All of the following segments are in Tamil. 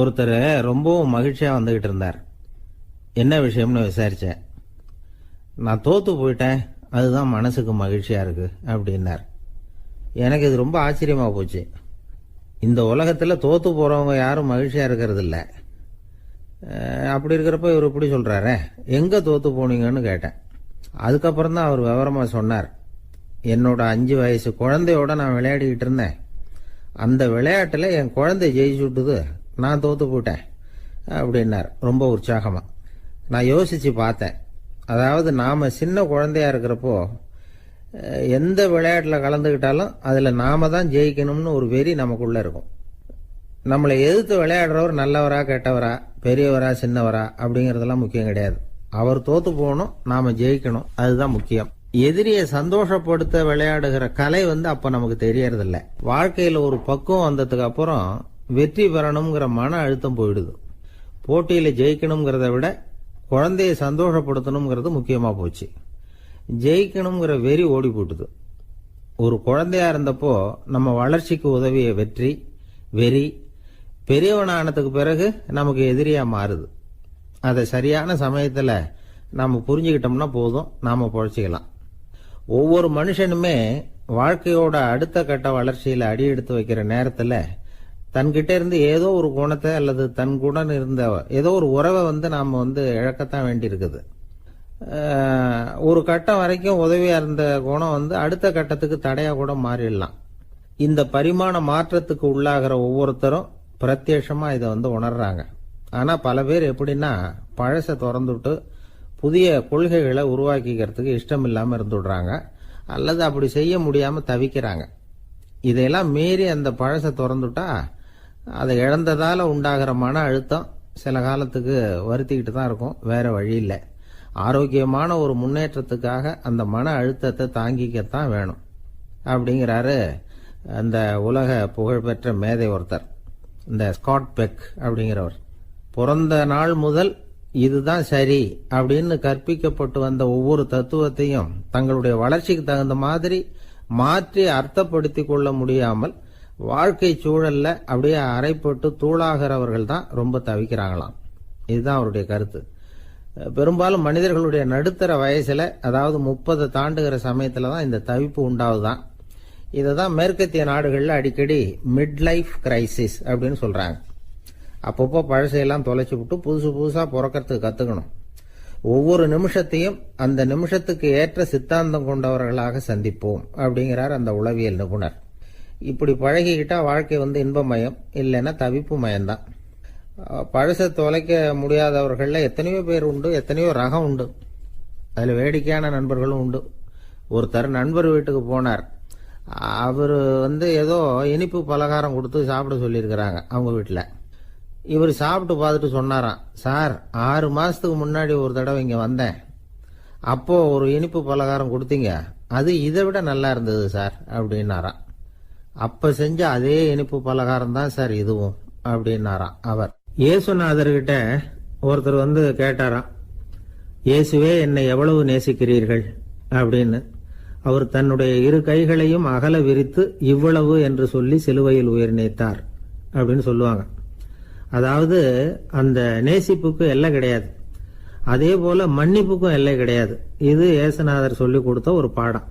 ஒருத்தர் ரொம்பவும் மகிழ்ச்சியா வந்துகிட்டு இருந்தார். என்ன விஷயம்னு விசாரிச்சேன். நான் தோத்து போயிட்டேன், அதுதான் மனசுக்கு மகிழ்ச்சியா இருக்கு அப்படின்னார். எனக்கு இது ரொம்ப ஆச்சரியமா போச்சு. இந்த உலகத்துல தோத்து போறவங்க யாரும் மகிழ்ச்சியா இருக்கிறது இல்ல. அப்படி இருக்கிறப்ப இவர் இப்படி சொல்றாரு, எங்க தோத்து போனீங்கன்னு கேட்டேன். அதுக்கப்புறம் தான் அவர் விவரமா சொன்னார். என்னோட 5 வயசு குழந்தையோட நான் விளையாடிக்கிட்டு இருந்தேன். அந்த விளையாட்டுல என் குழந்தை ஜெயிச்சு விட்டுது, நான் தோத்து போயிட்டேன் அப்படின்னார் ரொம்ப உற்சாகமா. நான் யோசிச்சு பார்த்தேன். அதாவது நாம சின்ன குழந்தையா இருக்கிறப்போ எந்த விளையாட்டுல கலந்துக்கிட்டாலும் அதுல நாம தான் ஜெயிக்கணும்னு ஒரு வெறி நமக்குள்ள இருக்கும். நம்மளை எதிர்த்து விளையாடுறவர் நல்லவரா கெட்டவரா, பெரியவரா சின்னவரா அப்படிங்கறதெல்லாம் முக்கியம் கிடையாது. அவர் தோத்து போகணும், நாம ஜெயிக்கணும், அதுதான் முக்கியம். எதிரியை சந்தோஷப்படுத்த விளையாடுகிற கலை அப்ப நமக்கு தெரியறதில்ல. வாழ்க்கையில ஒரு பக்குவம் வந்ததுக்கு அப்புறம் வெற்றி பெறணுங்கிற மன அழுத்தம் போயிடுது. போட்டியில ஜெயிக்கணுங்கிறத விட குழந்தையை சந்தோஷப்படுத்தணுங்கிறது முக்கியமா போச்சு. ஜெயிக்கணுங்கிற வெறி ஓடி போட்டுது. ஒரு குழந்தையா இருந்தப்போ நம்ம வளர்ச்சிக்கு உதவிய வெறி பெரியவனானதுக்கு பிறகு நமக்கு எதிரியா மாறுது. அதை சரியான சமயத்துல நாம புரிஞ்சுக்கிட்டோம்னா போதும், நாம பொழைச்சிக்கலாம். ஒவ்வொரு மனுஷனுமே வாழ்க்கையோட அடுத்த கட்ட வளர்ச்சியில அடி எடுத்து வைக்கிற நேரத்துல தன்கிட்ட இருந்து ஏதோ ஒரு குணத்தை அல்லது தன் குணம் இருந்த ஏதோ ஒரு உறவை நாம இழக்கத்தான் வேண்டி இருக்குது. ஒரு கட்டம் வரைக்கும் உதவியா இருந்த குணம் அடுத்த கட்டத்துக்கு தடையா கூட மாறிடலாம். இந்த பரிமாண மாற்றத்துக்கு உள்ளாகிற ஒவ்வொருத்தரும் பிரத்யட்சமா இதை உணர்றாங்க. ஆனா பல பேர் எப்படின்னா பழச திறந்துட்டு புதிய கொள்கைகளை உருவாக்கிக்கிறதுக்கு இஷ்டம் இல்லாம இருந்துடுறாங்க, அல்லது அப்படி செய்ய முடியாம தவிக்கிறாங்க. இதையெல்லாம் மீறி அந்த பழச திறந்துட்டா அதை இழந்ததால உண்டாகிற மன அழுத்தம் சில காலத்துக்கு வருத்திக்கிட்டு தான் இருக்கும், வேற வழி இல்லை. ஆரோக்கியமான ஒரு முன்னேற்றத்துக்காக அந்த மன அழுத்தத்தை தாங்கிக்கத்தான் வேணும் அப்படிங்கிறாரு அந்த உலக புகழ்பெற்ற மேதை ஒருத்தர், இந்த ஸ்காட் பெக் அப்படிங்கிறவர். பிறந்த நாள் முதல் இதுதான் சரி அப்படின்னு கற்பிக்கப்பட்டு வந்த ஒவ்வொரு தத்துவத்தையும் தங்களுடைய வளர்ச்சிக்கு தகுந்த மாதிரி மாற்றி அர்த்தப்படுத்திக் கொள்ள முடியாமல் வாழ்க்கை சூழல்ல அப்படியே அரைப்பட்டு தூளாகிறவர்கள் தான் ரொம்ப தவிக்கிறாங்களாம். இதுதான் அவருடைய கருத்து. பெரும்பாலும் மனிதர்களுடைய நடுத்தர வயசுல, அதாவது 30 தாண்டுகிற சமயத்துல தான் இந்த தவிப்பு உண்டாவதுதான். இததான் மேற்கத்திய நாடுகள்ல அடிக்கடி மிட் லைஃப் கிரைசிஸ் அப்படின்னு சொல்றாங்க. அப்பப்போ பழசையெல்லாம் தொலைச்சு விட்டு புதுசா பிறக்கிறதுக்கு கத்துக்கணும். ஒவ்வொரு நிமிஷத்தையும் அந்த நிமிஷத்துக்கு ஏற்ற சித்தாந்தம் கொண்டவர்களாக சந்திப்போம் அப்படிங்கிறார் அந்த உளவியல் நிபுணர். இப்படி பழகிக்கிட்டா வாழ்க்கை இன்பமயம், இல்லைன்னா தவிப்பு மயம்தான். பழச தொலைக்க முடியாதவர்கள்ல எத்தனையோ பேர் உண்டு, எத்தனையோ ரகம் உண்டு. அதுல வேடிக்கையான நண்பர்களும் உண்டு. ஒருத்தர் நண்பர் வீட்டுக்கு போனார். அவரு ஏதோ இனிப்பு பலகாரம் கொடுத்து சாப்பிட சொல்லியிருக்கிறாங்க அவங்க வீட்டுல. இவர் சாப்பிட்டு பார்த்துட்டு சொன்னாராம், சார் 6 மாசத்துக்கு முன்னாடி ஒரு தடவை இங்க வந்தேன், அப்போ ஒரு இனிப்பு பலகாரம் கொடுத்தீங்க, அது இதை விட நல்லா இருந்தது சார் அப்படின்னாராம். அப்ப செஞ்ச அதே இனிப்பு பலகாரம் தான் சார் இதுவும் அப்படின்னாராம் அவர். இயேசுநாதர்கிட்ட ஒருத்தர் கேட்டாராம், இயேசுவே என்னை எவ்வளவு நேசிக்கிறீர்கள் அப்படின்னு. அவர் தன்னுடைய 2 கைகளையும் அகல விரித்து இவ்வளவு என்று சொல்லி சிலுவையில் உயிர் நீத்தார் அப்படின்னு சொல்லுவாங்க. அதாவது அந்த நேசிப்புக்கு எல்லை கிடையாது, அதே போல மன்னிப்புக்கும் எல்லை கிடையாது. இது இயேசுநாதர் சொல்லி கொடுத்த ஒரு பாடம்.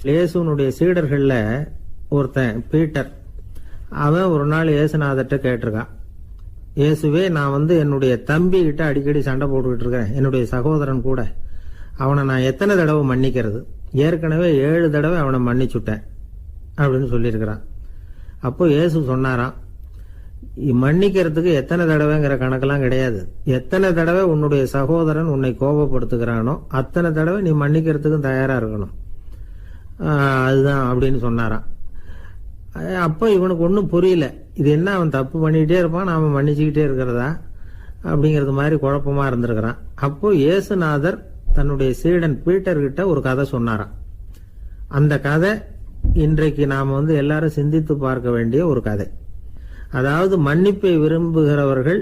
இயேசுனுடைய சீடர்கள்ல ஒருத்தன் பீட்டர், அவன் ஒரு நாள் இயேசுநாதர்கிட்ட கேட்டிருக்கான், இயேசுவே நான் என்னுடைய தம்பி கிட்ட அடிக்கடி சண்டை போட்டுக்கிட்டு இருக்கிறேன், என்னுடைய சகோதரன் கூட, அவனை நான் எத்தனை தடவை மன்னிக்கிறது? ஏற்கனவே 7 தடவை அவனை மன்னிச்சுட்டேன் அப்படின்னு சொல்லியிருக்கிறான். அப்போ இயேசு சொன்னாராம், மன்னிக்கிறதுக்கு எத்தனை தடவைங்கிற கணக்கெல்லாம் கிடையாது. எத்தனை தடவை உன்னுடைய சகோதரன் உன்னை கோபப்படுத்துகிறானோ அத்தனை தடவை நீ மன்னிக்கிறதுக்கும் தயாரா இருக்கணும், அதுதான் அப்படின்னு சொன்னாராம். அப்ப இவனுக்கு ஒன்னும் புரியல, இது என்ன அவன் தப்பு பண்ணிக்கிட்டே இருப்பான், நாம மன்னிச்சுக்கிட்டே இருக்கிறதா அப்படிங்கறது மாதிரி குழப்பமா இருந்திருக்கிறான். அப்போ இயேசுநாதர் தன்னுடைய சீடன் பீட்டர் கிட்ட ஒரு கதை சொன்னாராம். அந்த கதை இன்றைக்கு நாம எல்லாரும் சிந்தித்து பார்க்க வேண்டிய ஒரு கதை. அதாவது மன்னிப்பை விரும்புகிறவர்கள்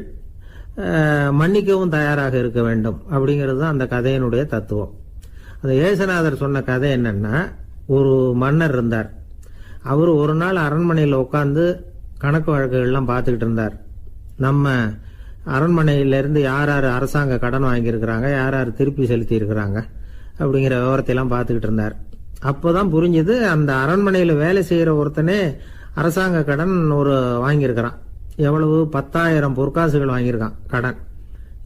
மன்னிக்கவும் தயாராக இருக்க வேண்டும் அப்படிங்கிறது தான் அந்த கதையினுடைய தத்துவம். அந்த இயேசுநாதர் சொன்ன கதை என்னன்னா, ஒரு மன்னர் இருந்தார். அவர் ஒரு நாள் அரண்மனையில் உட்கார்ந்து கணக்கு வழக்குகள்லாம் பார்த்துக்கிட்டு இருந்தார். நம்ம அரண்மனையிலேருந்து யார் யார் அரசாங்க கடன் வாங்கியிருக்கிறாங்க, யார் யார் திருப்பி செலுத்தி இருக்கிறாங்க அப்படிங்கிற விவரத்தையெல்லாம் பார்த்துக்கிட்டு இருந்தார். அப்போதான் புரிஞ்சுது, அந்த அரண்மனையில் வேலை செய்கிற ஒருத்தனே அரசாங்க கடன் வாங்கியிருக்கிறான். எவ்வளவு? 10,000 பொற்காசுகள் வாங்கியிருக்கான் கடன்.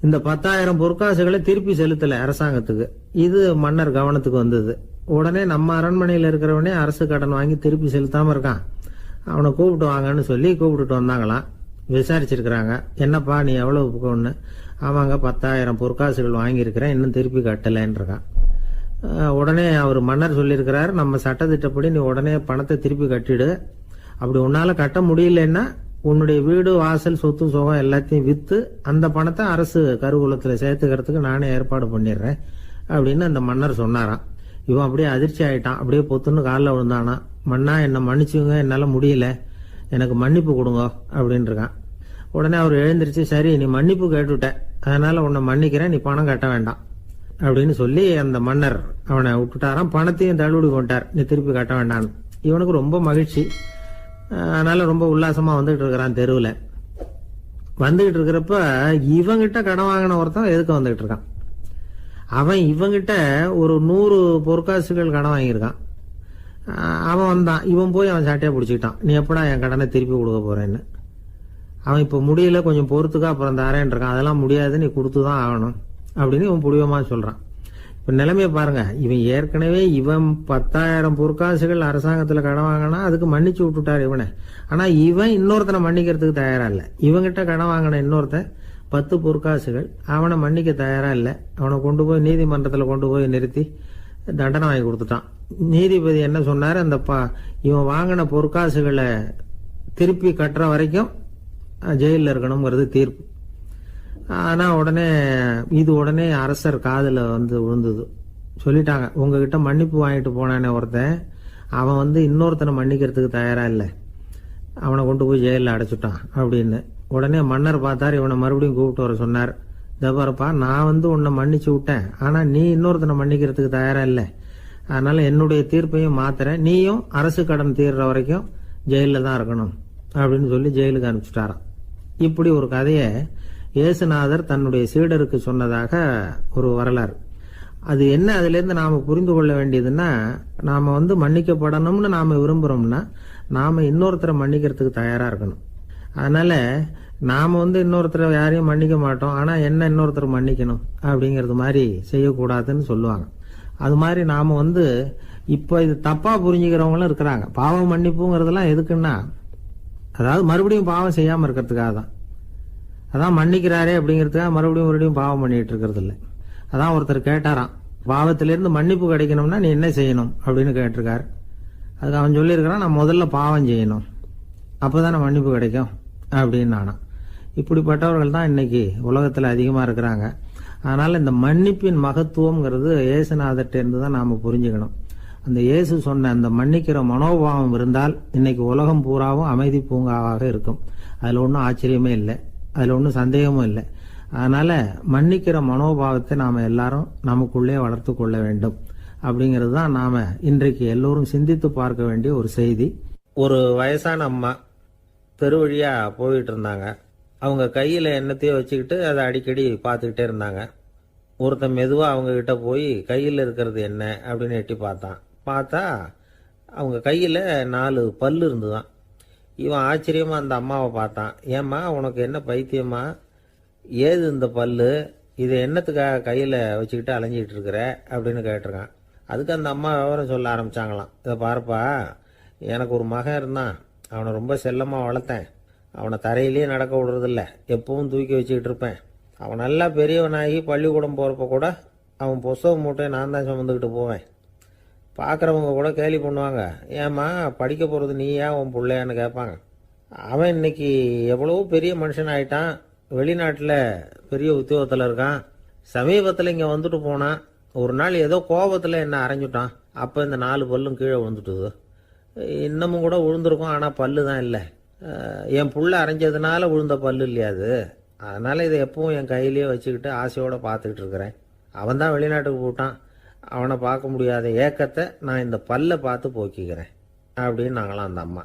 இந்த 10,000 பொற்காசுகளை திருப்பி செலுத்தலை அரசாங்கத்துக்கு. இது மன்னர் கவனத்துக்கு வந்தது. உடனே நம்ம அரண்மனையில் இருக்கிறவனே அரசு கடன் வாங்கி திருப்பி செலுத்தாமல் இருக்கான், அவனை கூப்பிட்டு வாங்கன்னு சொல்லி கூப்பிட்டுட்டு வந்தாங்களாம். விசாரிச்சிருக்கிறாங்க, என்னப்பா நீ எவ்வளவு ஒன்று? ஆமாங்க 10,000 பொற்காசுகள் வாங்கியிருக்கிறேன், இன்னும் திருப்பி கட்டலைன்றான். உடனே அவர் மன்னர் சொல்லியிருக்கிறார், நம்ம சட்டத்திட்டப்படி நீ உடனே பணத்தை திருப்பி கட்டிடு. அப்படி உன்னால கட்ட முடியலன்னா உன்னுடைய வீடு வாசல் சொத்து சுகம் எல்லாத்தையும் விற்று அந்த பணத்தை அரசு கருவூலத்தில் சேர்த்துக்கிறதுக்கு நானே ஏற்பாடு பண்ணிடுறேன் அப்படின்னு அந்த மன்னர் சொன்னாராம். இவன் அப்படியே அதிர்ச்சி ஆயிட்டான், அப்படியே பொத்துன்னு காலில் விழுந்தானா. மன்னா என்னை மன்னிச்சுங்க, என்னால் முடியல, எனக்கு மன்னிப்பு கொடுங்க அப்படின்னு இருக்கான். உடனே அவர் எழுந்திரிச்சு, சரி நீ மன்னிப்பு கேட்டுவிட்ட, அதனால உன்னை மன்னிக்கிறேன், நீ பணம் கட்ட வேண்டாம் அப்படின்னு சொல்லி அந்த மன்னர் அவனை விட்டுட்டாராம். பணத்தையும் தள்ளுபடி கொண்டார், நீ திருப்பி கட்ட வேண்டான்னு. இவனுக்கு ரொம்ப மகிழ்ச்சி, அதனால ரொம்ப உல்லாசமா வந்துகிட்டு இருக்கிறான். தெருவில் வந்துகிட்டு இருக்கிறப்ப இவங்கிட்ட கடன் வாங்கின ஒருத்தன் எதுக்கு வந்துகிட்டு இருக்கான். அவன் இவங்கிட்ட ஒரு 100 பொற்காசுகள் கடன் வாங்கியிருக்கான். அவன் வந்தான், இவன் போய் அவன் சாட்டையை பிடிச்சிக்கிட்டான், நீ எப்படா என் கடனை திருப்பி கொடுக்க போறேன்னு. அவன் இப்போ முடியல, கொஞ்சம் பொறுத்துக்கா, அப்புறம் தரேன் இருக்கான். அதெல்லாம் முடியாது, நீ கொடுத்து தான் ஆகணும் அப்படின்னு இவன் புடிவமா சொல்றான். இப்ப நிலைமையை பாருங்க, இவன் ஏற்கனவே 10,000 பொற்காசுகள் அரசாங்கத்துல கடன் வாங்கினா அதுக்கு மன்னிச்சு விட்டுட்டார் இவனை. ஆனா இவன் இன்னொருத்தனை மன்னிக்கிறதுக்கு தயாரா இல்ல. இவங்கிட்ட கடன் வாங்கின இன்னொருத்தன் 10 பொற்காசுகள், அவனை மன்னிக்க தயாரா இல்ல. அவனை கொண்டு போய் நீதிமன்றத்துல கொண்டு போய் நிறுத்தி தண்டனை வாங்கி கொடுத்துட்டான். நீதிபதி என்ன சொன்னாரு, அந்த இவன் வாங்கின பொற்காசுகளை திருப்பி கட்டுற வரைக்கும் ஜெயிலில் இருக்கணுங்கிறது தீர்ப்பு. ஆனா உடனே அரசர் காதுல விழுந்தது. சொல்லிட்டாங்க, உங்ககிட்ட மன்னிப்பு வாங்கிட்டு போனானே ஒருத்தன், அவன் இன்னொருத்தனை மன்னிக்கிறதுக்கு தயாரா இல்லை, அவனை கொண்டு போய் ஜெயிலில் அடைச்சுட்டான் அப்படின்னு. உடனே மன்னர் பார்த்தார், இவனை மறுபடியும் கூப்பிட்டு வர சொன்னார். தபாரப்பா, நான் உன்னை மன்னிச்சு விட்டேன், ஆனா நீ இன்னொருத்தனை மன்னிக்கிறதுக்கு தயாரா இல்லை, அதனால என்னுடைய தீர்ப்பையும் மாத்துறேன், நீயும் அரசு கடன் தீர்ற வரைக்கும் ஜெயிலில் தான் இருக்கணும் அப்படின்னு சொல்லி ஜெயிலுக்கு அனுப்பிச்சுட்டாராம். இப்படி ஒரு கதையை இயேசுநாதர் தன்னுடைய சீடருக்கு சொன்னதாக ஒரு வரலாறு. அது என்ன, அதுல இருந்து நாம புரிந்து கொள்ள வேண்டியதுன்னா, நாம மன்னிக்கப்படணும்னு நாம விரும்புறோம்னா நாம இன்னொருத்தரை மன்னிக்கிறதுக்கு தயாரா இருக்கணும். அதனால நாம இன்னொருத்தரை யாரையும் மன்னிக்க மாட்டோம், ஆனா என்ன இன்னொருத்தர் மன்னிக்கணும் அப்படிங்கறது மாதிரி செய்யக்கூடாதுன்னு சொல்லுவாங்க. அது மாதிரி நாம இப்ப இது தப்பா புரிஞ்சுக்கிறவங்களும் இருக்கிறாங்க. பாவம் மன்னிப்புங்கிறதுலாம் எதுக்குன்னா, அதாவது மறுபடியும் பாவம் செய்யாம இருக்கிறதுக்காக தான். அதான் மன்னிக்கிறாரே அப்படிங்கிறதுக்காக மறுபடியும் பாவம் பண்ணிட்டு இருக்கிறது இல்லை. அதான் ஒருத்தர் கேட்டாராம், பாவத்திலிருந்து மன்னிப்பு கிடைக்கணும்னா நீ என்ன செய்யணும் அப்படின்னு கேட்டிருக்காரு. அதுக்கு அவன் சொல்லியிருக்கிறான், நான் முதல்ல பாவம் செய்யணும், அப்போதானே மன்னிப்பு கிடைக்கும் அப்படின்னு நானா. இப்படிப்பட்டவர்கள் தான் இன்னைக்கு உலகத்தில் அதிகமாக இருக்கிறாங்க. அதனால இந்த மன்னிப்பின் மகத்துவம்ங்கிறது இயேசுநாதர்ட்ட இருந்து தான் நாம புரிஞ்சுக்கணும். அந்த இயேசு சொன்ன அந்த மன்னிக்கிற மனோபாவம் இருந்தால் இன்னைக்கு உலகம் பூராவும் அமைதி பூங்காவாக இருக்கும். அதுல ஒன்றும் ஆச்சரியமே இல்லை, அதுல ஒன்றும் சந்தேகமும் இல்லை. அதனால மன்னிக்கிற மனோபாவத்தை நாம எல்லாரும் நமக்குள்ளே வளர்த்து கொள்ள வேண்டும் அப்படிங்கிறது தான் நாம இன்றைக்கு எல்லோரும் சிந்தித்து பார்க்க வேண்டிய ஒரு செய்தி. ஒரு வயசான அம்மா தெரு வழியா போயிட்டு இருந்தாங்க. அவங்க கையில எண்ணத்தையோ வச்சுக்கிட்டு அதை அடிக்கடி பார்த்துக்கிட்டே இருந்தாங்க. ஒருத்தன் மெதுவா அவங்க கிட்ட போய் கையில் இருக்கிறது என்ன அப்படின்னு எட்டி பார்த்தா அவங்க கையில 4 பல்லு இருந்துதான். இவன் ஆச்சரியமா அந்த அம்மாவை பார்த்தான். ஏம்மா, உனக்கு என்ன பைத்தியமா, ஏது இந்த பல்லு, இதை என்னத்துக்காக கையில வச்சுக்கிட்டு அலைஞ்சிக்கிட்டு இருக்கிற அப்படின்னு கேட்டிருக்கான். அதுக்கு அந்த அம்மா விவரம் சொல்ல ஆரம்பிச்சாங்களாம். இதை பாருப்பா, எனக்கு ஒரு மகன் இருந்தான், அவனை ரொம்ப செல்லமா வளர்த்தேன். அவனை தரையிலேயே நடக்க விடுறதில்ல, எப்பவும் தூக்கி வச்சுக்கிட்டு இருப்பேன். அவன் நல்லா பெரியவனாகி பள்ளிக்கூடம் போகிறப்ப கூட அவன் புஸ்தக மூட்டையை நான் தான் சுமந்துக்கிட்டு போவேன். பார்க்குறவங்க கூட கேலி பண்ணுவாங்க, ஏம்மா படிக்க போகிறது நீயா உன் பிள்ளையான்னு கேட்பாங்க. அவன் இன்னைக்கு எவ்வளவோ பெரிய மனுஷன் ஆயிட்டான், வெளிநாட்டில் பெரிய உத்தியோகத்தில் இருக்கான். சமீபத்தில் இங்கே வந்துட்டு போனான். ஒரு நாள் ஏதோ கோபத்தில் என்ன அரைஞ்சுட்டான். அப்போ இந்த 4 பல்லும் கீழே விழுந்துட்டுது. இன்னமும் கூட விழுந்திருக்கும், ஆனால் பல்லு தான் இல்லை. என் புள்ள அரைஞ்சதுனால விழுந்த பல்லு இல்லையா அது, அதனால இதை எப்பவும் என் கையிலேயே வச்சுக்கிட்டு ஆசையோடு பார்த்துக்கிட்டு இருக்கிறேன். அவன் தான் வெளிநாட்டுக்கு போட்டான், அவனை பார்க்க முடியாத ஏக்கத்தை நான் இந்த பல்லை பார்த்து போக்கிக்கிறேன் அப்படின்னு நாங்களாம் அந்த அம்மா.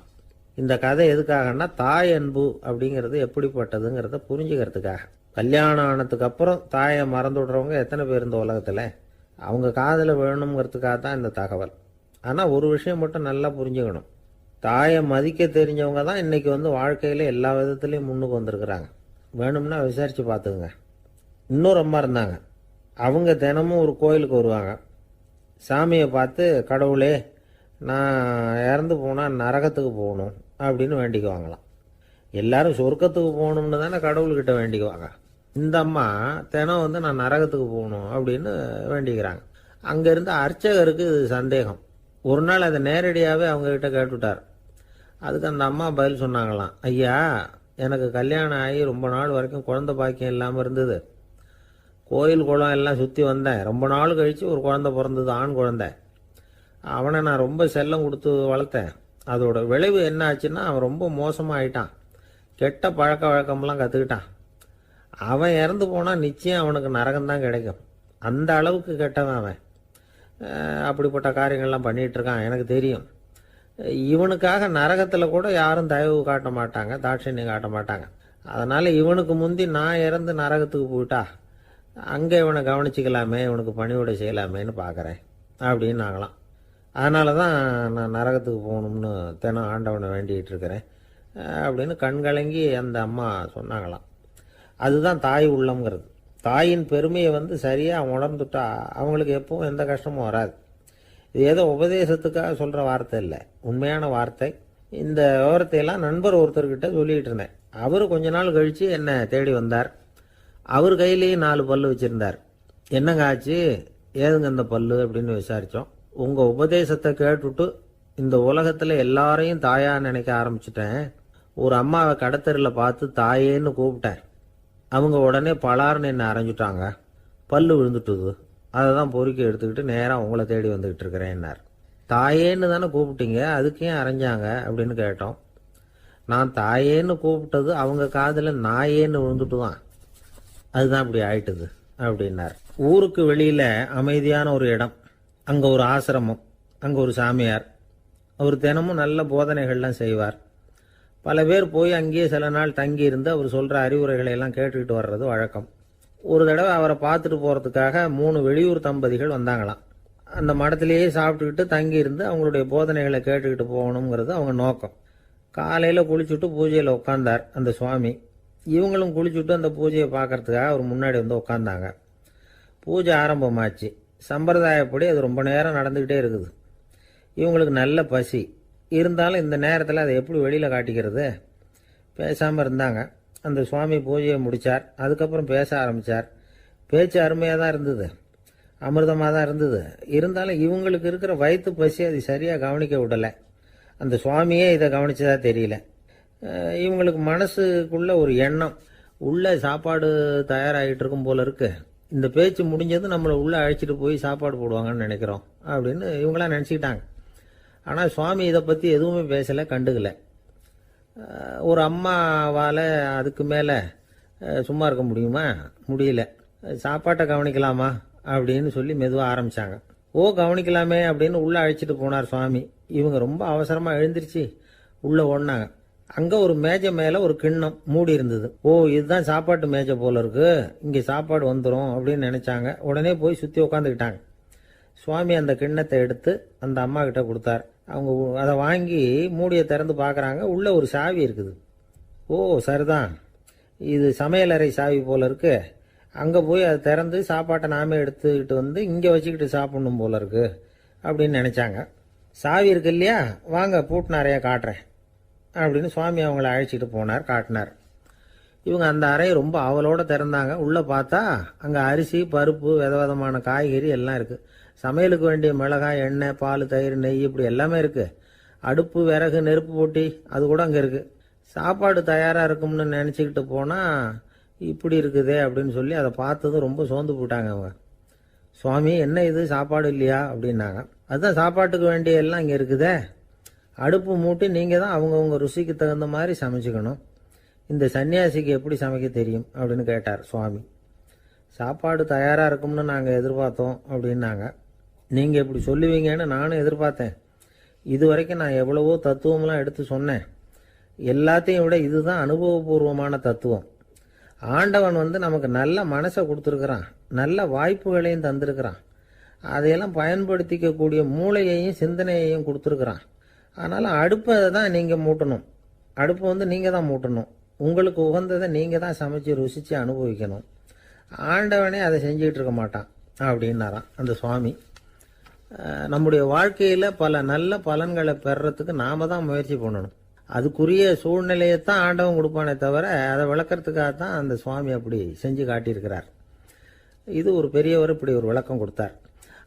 இந்த கதை எதுக்காகன்னா தாய் அன்பு அப்படிங்கிறது எப்படிப்பட்டதுங்கிறத புரிஞ்சுக்கிறதுக்காக. கல்யாணம் ஆனதுக்கு அப்புறம் தாயை மறந்து விடுறவங்க எத்தனை பேர் இந்த உலகத்தில்? அவங்க காதில் வேணுங்கிறதுக்காக தான் இந்த தகவல். ஆனால் ஒரு விஷயம் மட்டும் நல்லா புரிஞ்சுக்கணும். தாயை மதிக்க தெரிஞ்சவங்க தான் இன்றைக்கி வாழ்க்கையில் எல்லா விதத்துலேயும் முன்னுக்கு வந்திருக்கிறாங்க. வேணும்னா விசாரித்து பார்த்துக்குங்க. இன்னொரு அம்மா இருந்தாங்க. அவங்க தினமும் ஒரு கோயிலுக்கு வருவாங்க. சாமியை பார்த்து, கடவுளே நான் இறந்து போனால் நரகத்துக்கு போகணும் அப்படின்னு வேண்டிக்குவாங்களாம். எல்லாரும் சொர்க்கத்துக்கு போகணும்னு தானே கடவுள்கிட்ட வேண்டிக்குவாங்க. இந்த அம்மா தினம் நான் நரகத்துக்கு போகணும் அப்படின்னு வேண்டிக்கிறாங்க. அங்கேருந்து அர்ச்சகருக்கு இது சந்தேகம். ஒரு நாள் அதை நேரடியாகவே அவங்கக்கிட்ட கேட்டுவிட்டார். அதுக்கு அந்த அம்மா பதில் சொன்னாங்களாம், ஐயா, எனக்கு கல்யாணம் ஆகி ரொம்ப நாள் வரைக்கும் குழந்தை பாக்கியம் இல்லாமல் இருந்தது. கோயில் குளம் எல்லாம் சுற்றி வந்தேன். ரொம்ப நாள் கழித்து ஒரு குழந்தை பிறந்தது, ஆண் குழந்தை. அவனை நான் ரொம்ப செல்லம் கொடுத்து வளர்த்தேன். அதோட விளைவு என்ன ஆச்சுன்னா, அவன் ரொம்ப மோசமாக ஆயிட்டான். கெட்ட பழக்க வழக்கம்லாம் கற்றுக்கிட்டான். அவன் இறந்து போனால் நிச்சயம் அவனுக்கு நரகம்தான் கிடைக்கும். அந்த அளவுக்கு கெட்டவன் அவன். அப்படிப்பட்ட காரியங்கள்லாம் பண்ணிகிட்ருக்கான், எனக்கு தெரியும். இவனுக்காக நரகத்தில் கூட யாரும் தயவு காட்ட மாட்டாங்க, தாட்சண்யம் காட்ட மாட்டாங்க. அதனால் இவனுக்கு முந்தி நான் இறந்து நரகத்துக்கு போயிட்டா அங்கே இவனை கவனிச்சிக்கலாமே, இவனுக்கு பணிவிடை செய்யலாமேன்னு பார்க்குறேன் அப்படின்னு நாங்களாம். அதனால தான் நான் நரகத்துக்கு போகணும்னு தினம் ஆண்டவனை வேண்டிகிட்டு இருக்கிறேன் அப்படின்னு கண்கலங்கி அந்த அம்மா சொன்னாங்களாம். அதுதான் தாய் உள்ளம்ங்கிறது. தாயின் பெருமையை சரியாக உணர்ந்துட்டா அவங்களுக்கு எப்பவும் எந்த கஷ்டமும் வராது. இது ஏதோ உபதேசத்துக்காக சொல்கிற வார்த்தை இல்லை, உண்மையான வார்த்தை. இந்த விவரத்தையெல்லாம் நண்பர் ஒருத்தர்கிட்ட சொல்லிகிட்டு இருந்தேன். அவர் கொஞ்ச நாள் கழித்து என்னை தேடி வந்தார். அவர் கையிலேயும் 4 பல்லு வச்சுருந்தார். என்னங்க ஆச்சு, ஏதுங்க இந்த பல்லு அப்படின்னு விசாரித்தோம். உங்கள் உபதேசத்தை கேட்டுவிட்டு இந்த உலகத்தில் எல்லாரையும் தாயாக நினைக்க ஆரம்பிச்சிட்டேன். ஒரு அம்மாவை கடத்தரில் பார்த்து தாயேன்னு கூப்பிட்டேன். அவங்க உடனே பலார்னு என்னை அரைஞ்சிட்டாங்க. பல்லு விழுந்துட்டுது. அதை தான் பொறுக்கி எடுத்துக்கிட்டு நேராக உங்களை தேடி வந்துக்கிட்டு இருக்கிறேன்னார். தாயேன்னு தானே கூப்பிட்டீங்க, அதுக்கு ஏன் அரைஞ்சாங்க அப்படின்னு கேட்டோம். நான் தாயேன்னு கூப்பிட்டது அவங்க காதில் நாயேன்னு விழுந்துட்டு தான், அதுதான் இப்படி ஆயிட்டுது அப்படின்னார். ஊருக்கு வெளியில் அமைதியான ஒரு இடம், அங்கே ஒரு ஆசிரமம், அங்கே ஒரு சாமியார். அவர் தினமும் நல்ல போதனைகள்லாம் செய்வார். பல பேர் போய் அங்கேயே சில நாள் தங்கி இருந்து அவர் சொல்கிற அறிவுரைகளை எல்லாம் கேட்டுக்கிட்டு வர்றது வழக்கம். ஒரு தடவை அவரை பார்த்துட்டு போகிறதுக்காக 3 வெளியூர் தம்பதிகள் வந்தாங்களாம். அந்த மடத்திலேயே சாப்பிட்டுக்கிட்டு தங்கி இருந்து அவங்களுடைய போதனைகளை கேட்டுக்கிட்டு போகணுங்கிறது அவங்க நோக்கம். காலையில் குளிச்சுட்டு பூஜையில் உட்காந்தார் அந்த சுவாமி. இவங்களும் குளிச்சுட்டு அந்த பூஜையை பார்க்கறதுக்காக அவர் முன்னாடி உட்காந்தாங்க. பூஜை ஆரம்பமாச்சு. சம்பிரதாயப்படி அது ரொம்ப நேரம் நடந்துக்கிட்டே இருக்குது. இவங்களுக்கு நல்ல பசி இருந்தாலும் இந்த நேரத்தில் அதை எப்படி வெளியில் காட்டிக்கிறது? பேசாமல் இருந்தாங்க. அந்த சுவாமி பூஜையை முடித்தார். அதுக்கப்புறம் பேச ஆரம்பித்தார். பேச்சு அருமையாக தான் இருந்தது, அமிர்தமாக தான் இருந்தது. இருந்தாலும் இவங்களுக்கு இருக்கிற வயிற்று பசி அது சரியாக கவனிக்க விடலை. அந்த சுவாமியே இதை கவனிச்சதா தெரியல. இவங்களுக்கு மனசுக்குள்ள ஒரு எண்ணம், உள்ள சாப்பாடு தயாராகிட்டு இருக்கும் போல இருக்கு. இந்த பேச்சு முடிஞ்சது நம்மளை உள்ளே அழைச்சிட்டு போய் சாப்பாடு போடுவாங்கன்னு நினைக்கிறோம் அப்படின்னு இவங்களாம் நினச்சிக்கிட்டாங்க. ஆனால் சுவாமி இதை பற்றி எதுவுமே பேசலை, கண்டுக்கலை. ஒரு அம்மாவால் அதுக்கு மேலே சும்மா இருக்க முடியுமா? முடியல. சாப்பாட்டை கவனிக்கலாமா அப்படின்னு சொல்லி மெதுவாக ஆரம்பித்தாங்க. ஓ, கவனிக்கலாமே அப்படின்னு உள்ளே அழைச்சிட்டு போனார் சுவாமி. இவங்க ரொம்ப அவசரமாக எழுந்திருச்சு உள்ளே ஓடினாங்க. அங்கே ஒரு மேஜை மேலே ஒரு கிண்ணம் மூடி இருந்தது. ஓ, இதுதான் சாப்பாட்டு மேஜை போல இருக்கு, இங்கே சாப்பாடு வந்துடும் அப்படின்னு நினச்சாங்க. உடனே போய் சுற்றி உட்காந்துக்கிட்டாங்க. சுவாமி அந்த கிண்ணத்தை எடுத்து அந்த அம்மா கிட்ட கொடுத்தார். அவங்க அதை வாங்கி மூடியை திறந்து பார்க்குறாங்க. உள்ளே ஒரு சாவி இருக்குது. ஓ, சரிதான், இது சமையலறை சாவி போல இருக்கு. அங்கே போய் அதை திறந்து சாப்பாட்டை நாமே எடுத்துக்கிட்டு இங்கே வச்சுக்கிட்டு சாப்பிடணும் போல இருக்கு அப்படின்னு நினச்சாங்க. சாவி இருக்கு இல்லையா, வாங்க பூட்டு நிறையா காட்டுறேன் அப்படின்னு சுவாமி அவங்கள அழைச்சிட்டு போனார், காட்டினார். இவங்க அந்த அறையை ரொம்ப ஆவலோடு திறந்தாங்க. உள்ளே பார்த்தா அங்கே அரிசி, பருப்பு, விதவிதமான காய்கறி எல்லாம் இருக்குது. சமையலுக்கு வேண்டிய மிளகாய், எண்ணெய், பால், தயிர், நெய் இப்படி எல்லாமே இருக்குது. அடுப்பு, விறகு, நெருப்பு போட்டி அது கூட அங்கே இருக்குது. சாப்பாடு தயாராக இருக்கும்னு நினச்சிக்கிட்டு போனால் இப்படி இருக்குதே அப்படின்னு சொல்லி அதை பார்த்ததும் ரொம்ப சோர்ந்து போட்டாங்க அவங்க. சுவாமி, என்ன இது சாப்பாடு இல்லையா அப்படின்னாங்க. அதுதான் சாப்பாட்டுக்கு வேண்டிய எல்லாம் இங்கே இருக்குதே. அடுப்பு மூட்டி நீங்கள் தான் அவங்கவுங்க ருசிக்கு தகுந்த மாதிரி சமைச்சிக்கணும். இந்த சன்னியாசிக்கு எப்படி சமைக்க தெரியும் அப்படின்னு கேட்டார் சுவாமி. சாப்பாடு தயாராக இருக்கும்னு நாங்கள் எதிர்பார்த்தோம் அப்படின்னாங்க. நீங்கள் இப்படி சொல்லுவீங்கன்னு நானும் எதிர்பார்த்தேன். இது வரைக்கும் நான் எவ்வளவோ தத்துவம்லாம் எடுத்து சொன்னேன். எல்லாத்தையும் விட இதுதான் அனுபவபூர்வமான தத்துவம். ஆண்டவன் நமக்கு நல்ல மனசை கொடுத்துருக்கிறான், நல்ல வாய்ப்புகளையும் தந்திருக்கிறான், அதையெல்லாம் பயன்படுத்திக்கக்கூடிய மூளையையும் சிந்தனையையும் கொடுத்துருக்குறான். அதனால் அடுப்பை தான் நீங்கள் மூட்டணும், அடுப்பை நீங்கள் தான் மூட்டணும், உங்களுக்கு உகந்ததை நீங்கள் தான் சமைச்சு ருசித்து அனுபவிக்கணும். ஆண்டவனே அதை செஞ்சுக்கிட்டு இருக்க மாட்டான் அப்படின்னாராம் அந்த சுவாமி. நம்முடைய வாழ்க்கையில் பல நல்ல பலன்களை பெறறதுக்கு நாம தான் முயற்சி பண்ணணும். அதுக்குரிய சூழ்நிலையைத்தான் ஆண்டவன் கொடுப்பானே தவிர அதை விளக்கறதுக்காக தான் அந்த சுவாமி அப்படி செஞ்சு காட்டியிருக்கிறார். இது ஒரு பெரியவர் இப்படி ஒரு விளக்கம் கொடுத்தார்.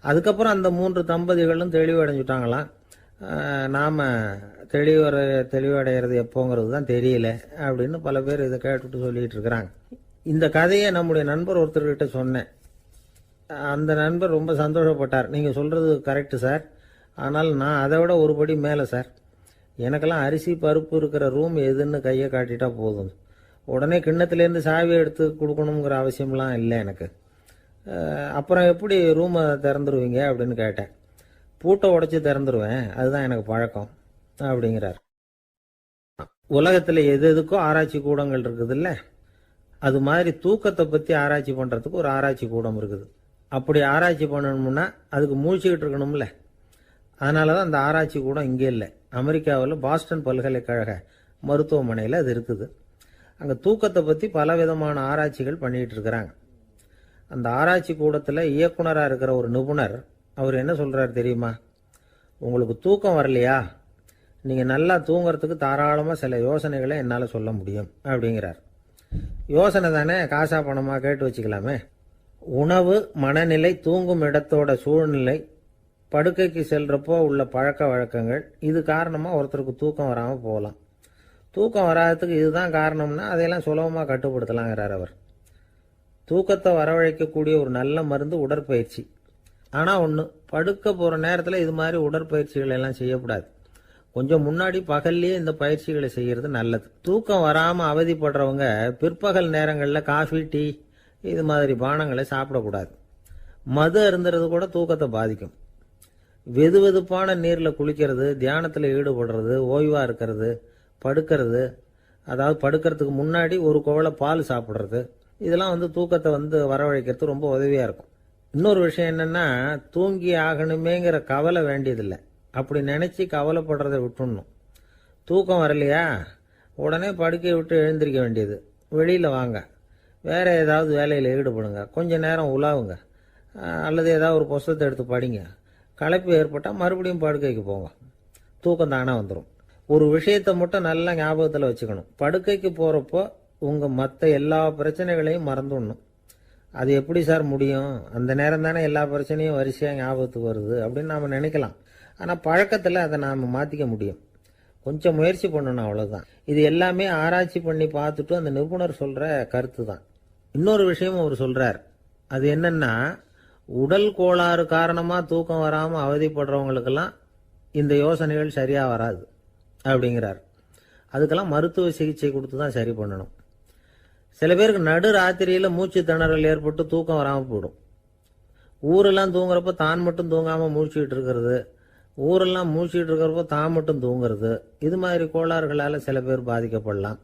அதுக்கப்புறம் அந்த 3 தம்பதிகளும் தெளிவடைஞ்சுட்டாங்களாம். நாம் தெளிவடைகிறது எப்போங்கிறது தான் தெரியல அப்படின்னு பல பேர் இதை கேட்டுட்டு சொல்லிட்டு இருக்கிறாங்க. இந்த கதையை நம்முடைய நண்பர் ஒருத்தர்கிட்ட சொன்னேன். அந்த நண்பர் ரொம்ப சந்தோஷப்பட்டார். நீங்கள் சொல்கிறது கரெக்டு சார், ஆனால் நான் அதை விட ஒரு படி மேலே சார். எனக்கெல்லாம் அரிசி பருப்பு இருக்கிற ரூம் எதுன்னு கையை காட்டிட்டா போதும், உடனே கிண்ணத்துலேருந்து சாவியை எடுத்து கொடுக்கணுங்கிற அவசியம்லாம் இல்லை எனக்கு. அப்புறம் எப்படி ரூமை திறந்துருவீங்க அப்படின்னு கேட்டேன். பூட்டை உடைச்சி திறந்துருவேன், அதுதான் எனக்கு பழக்கம் அப்படிங்கிறார். உலகத்தில் எது எதுக்கோ ஆராய்ச்சி கூடங்கள் இருக்குதுல்ல, அது மாதிரி தூக்கத்தை பற்றி ஆராய்ச்சி பண்ணுறதுக்கு ஒரு ஆராய்ச்சி கூடம் இருக்குது. அப்படி ஆராய்ச்சி பண்ணணும்னா அதுக்கு மூழ்கிக்கிட்டு இருக்கணும்ல. அதனால தான் அந்த ஆராய்ச்சி கூடம் இங்கே இல்லை, அமெரிக்காவில் பாஸ்டன் பல்கலைக்கழக மருத்துவமனையில் அது இருக்குது. அங்கே தூக்கத்தை பற்றி பலவிதமான ஆராய்ச்சிகள் பண்ணிகிட்டு இருக்கிறாங்க. அந்த ஆராய்ச்சி கூடத்தில் இயக்குனராக இருக்கிற ஒரு நிபுணர், அவர் என்ன சொல்கிறார் தெரியுமா? உங்களுக்கு தூக்கம் வரலையா, நீங்கள் நல்லா தூங்குறதுக்கு தாராளமாக சில யோசனைகளை என்னால் சொல்ல முடியும் அப்படிங்கிறார். யோசனை தானே, காசா பணமாக கேட்டு வச்சுக்கலாமே. உணவு, மனநிலை, தூங்கும் இடத்தோட சூழ்நிலை, படுக்கைக்கு செல்றப்போ உள்ள பழக்க வழக்கங்கள், இது காரணமாக ஒருத்தருக்கு தூக்கம் வராமல் போகலாம். தூக்கம் வராததுக்கு இதுதான் காரணம்னா அதையெல்லாம் சுலபமாக கட்டுப்படுத்தலாங்கிறார் அவர். தூக்கத்தை வரவழைக்கக்கூடிய ஒரு நல்ல மருந்து உடற்பயிற்சி. ஆனால் ஒன்று, படுக்க போகிற நேரத்தில் இது மாதிரி உடற்பயிற்சிகள் எல்லாம் செய்யக்கூடாது. கொஞ்சம் முன்னாடி பகல்லையே இந்த பயிற்சிகளை செய்கிறது நல்லது. தூக்கம் வராமல் அவதிப்படுறவங்க பிற்பகல் நேரங்களில் காஃபி, டீ இது மாதிரி பானங்களை சாப்பிடக்கூடாது. மது அருந்துறது கூட தூக்கத்தை பாதிக்கும். வெது வெதுப்பான நீரில் குளிக்கிறது, தியானத்தில் ஈடுபடுறது, ஓய்வாக இருக்கிறது, படுக்கிறது, அதாவது படுக்கிறதுக்கு முன்னாடி ஒரு குவளை பால் சாப்பிட்றது, இதெல்லாம் தூக்கத்தை வரவழைக்கிறது ரொம்ப உதவியாக இருக்கும். இன்னொரு விஷயம் என்னென்னா, தூங்கி ஆகணுமேங்கிற கவலை வேண்டியதில்லை. அப்படி நினச்சி கவலைப்படுறதை விட்டுடணும். தூக்கம் வரலையா, உடனே படுக்கையை விட்டு எழுந்திருக்க வேண்டியது. வெளியில் வாங்க, வேறு ஏதாவது வேலையில் ஈடுபடுங்க, கொஞ்சம் நேரம் உலாவுங்க, அல்லது ஏதாவது ஒரு புஸ்தகத்தை எடுத்து படிங்க. களைப்பு ஏற்பட்டால் மறுபடியும் படுக்கைக்கு போங்க, தூக்கம் தானே வந்துடும். ஒரு விஷயத்தை மட்டும் நல்லா ஞாபகத்தில் வச்சுக்கணும். படுக்கைக்கு போகிறப்போ உங்கள் மற்ற எல்லா பிரச்சனைகளையும் மறந்துடணும். அது எப்படி சார் முடியும், அந்த நேரம் தானே எல்லா பிரச்சனையும் வரிசையாக ஞாபகத்துக்கு வருது அப்படின்னு நாம் நினைக்கலாம். ஆனால் பழக்கத்தில் அதை நாம் மாற்றிக்க முடியும். கொஞ்சம் முயற்சி பண்ணணும், அவ்வளோதான். இது எல்லாமே ஆராய்ச்சி பண்ணி பார்த்துட்டு அந்த நிபுணர் சொல்கிற கருத்து தான். இன்னொரு விஷயமும் அவர் சொல்கிறார். அது என்னென்னா, உடல் கோளாறு காரணமாக தூக்கம் வராமல் அவதிப்படுறவங்களுக்கெல்லாம் இந்த யோசனைகள் சரியாக வராது அப்படிங்கிறார். அதுக்கெல்லாம் மருத்துவ சிகிச்சை கொடுத்து தான் சரி பண்ணணும். சில பேருக்கு நடு ராத்திரியில் மூச்சு திணறல் ஏற்பட்டு தூக்கம் வராமல் போயிடும். ஊரெல்லாம் தூங்குறப்போ தான் மட்டும் தூங்காமல் மூழ்கிட்டு இருக்கிறது, ஊரெல்லாம் மூழ்கிட்டு இருக்கிறப்போ தான் மட்டும் தூங்குறது, இது மாதிரி கோளாறுகளால் சில பேர் பாதிக்கப்படலாம்.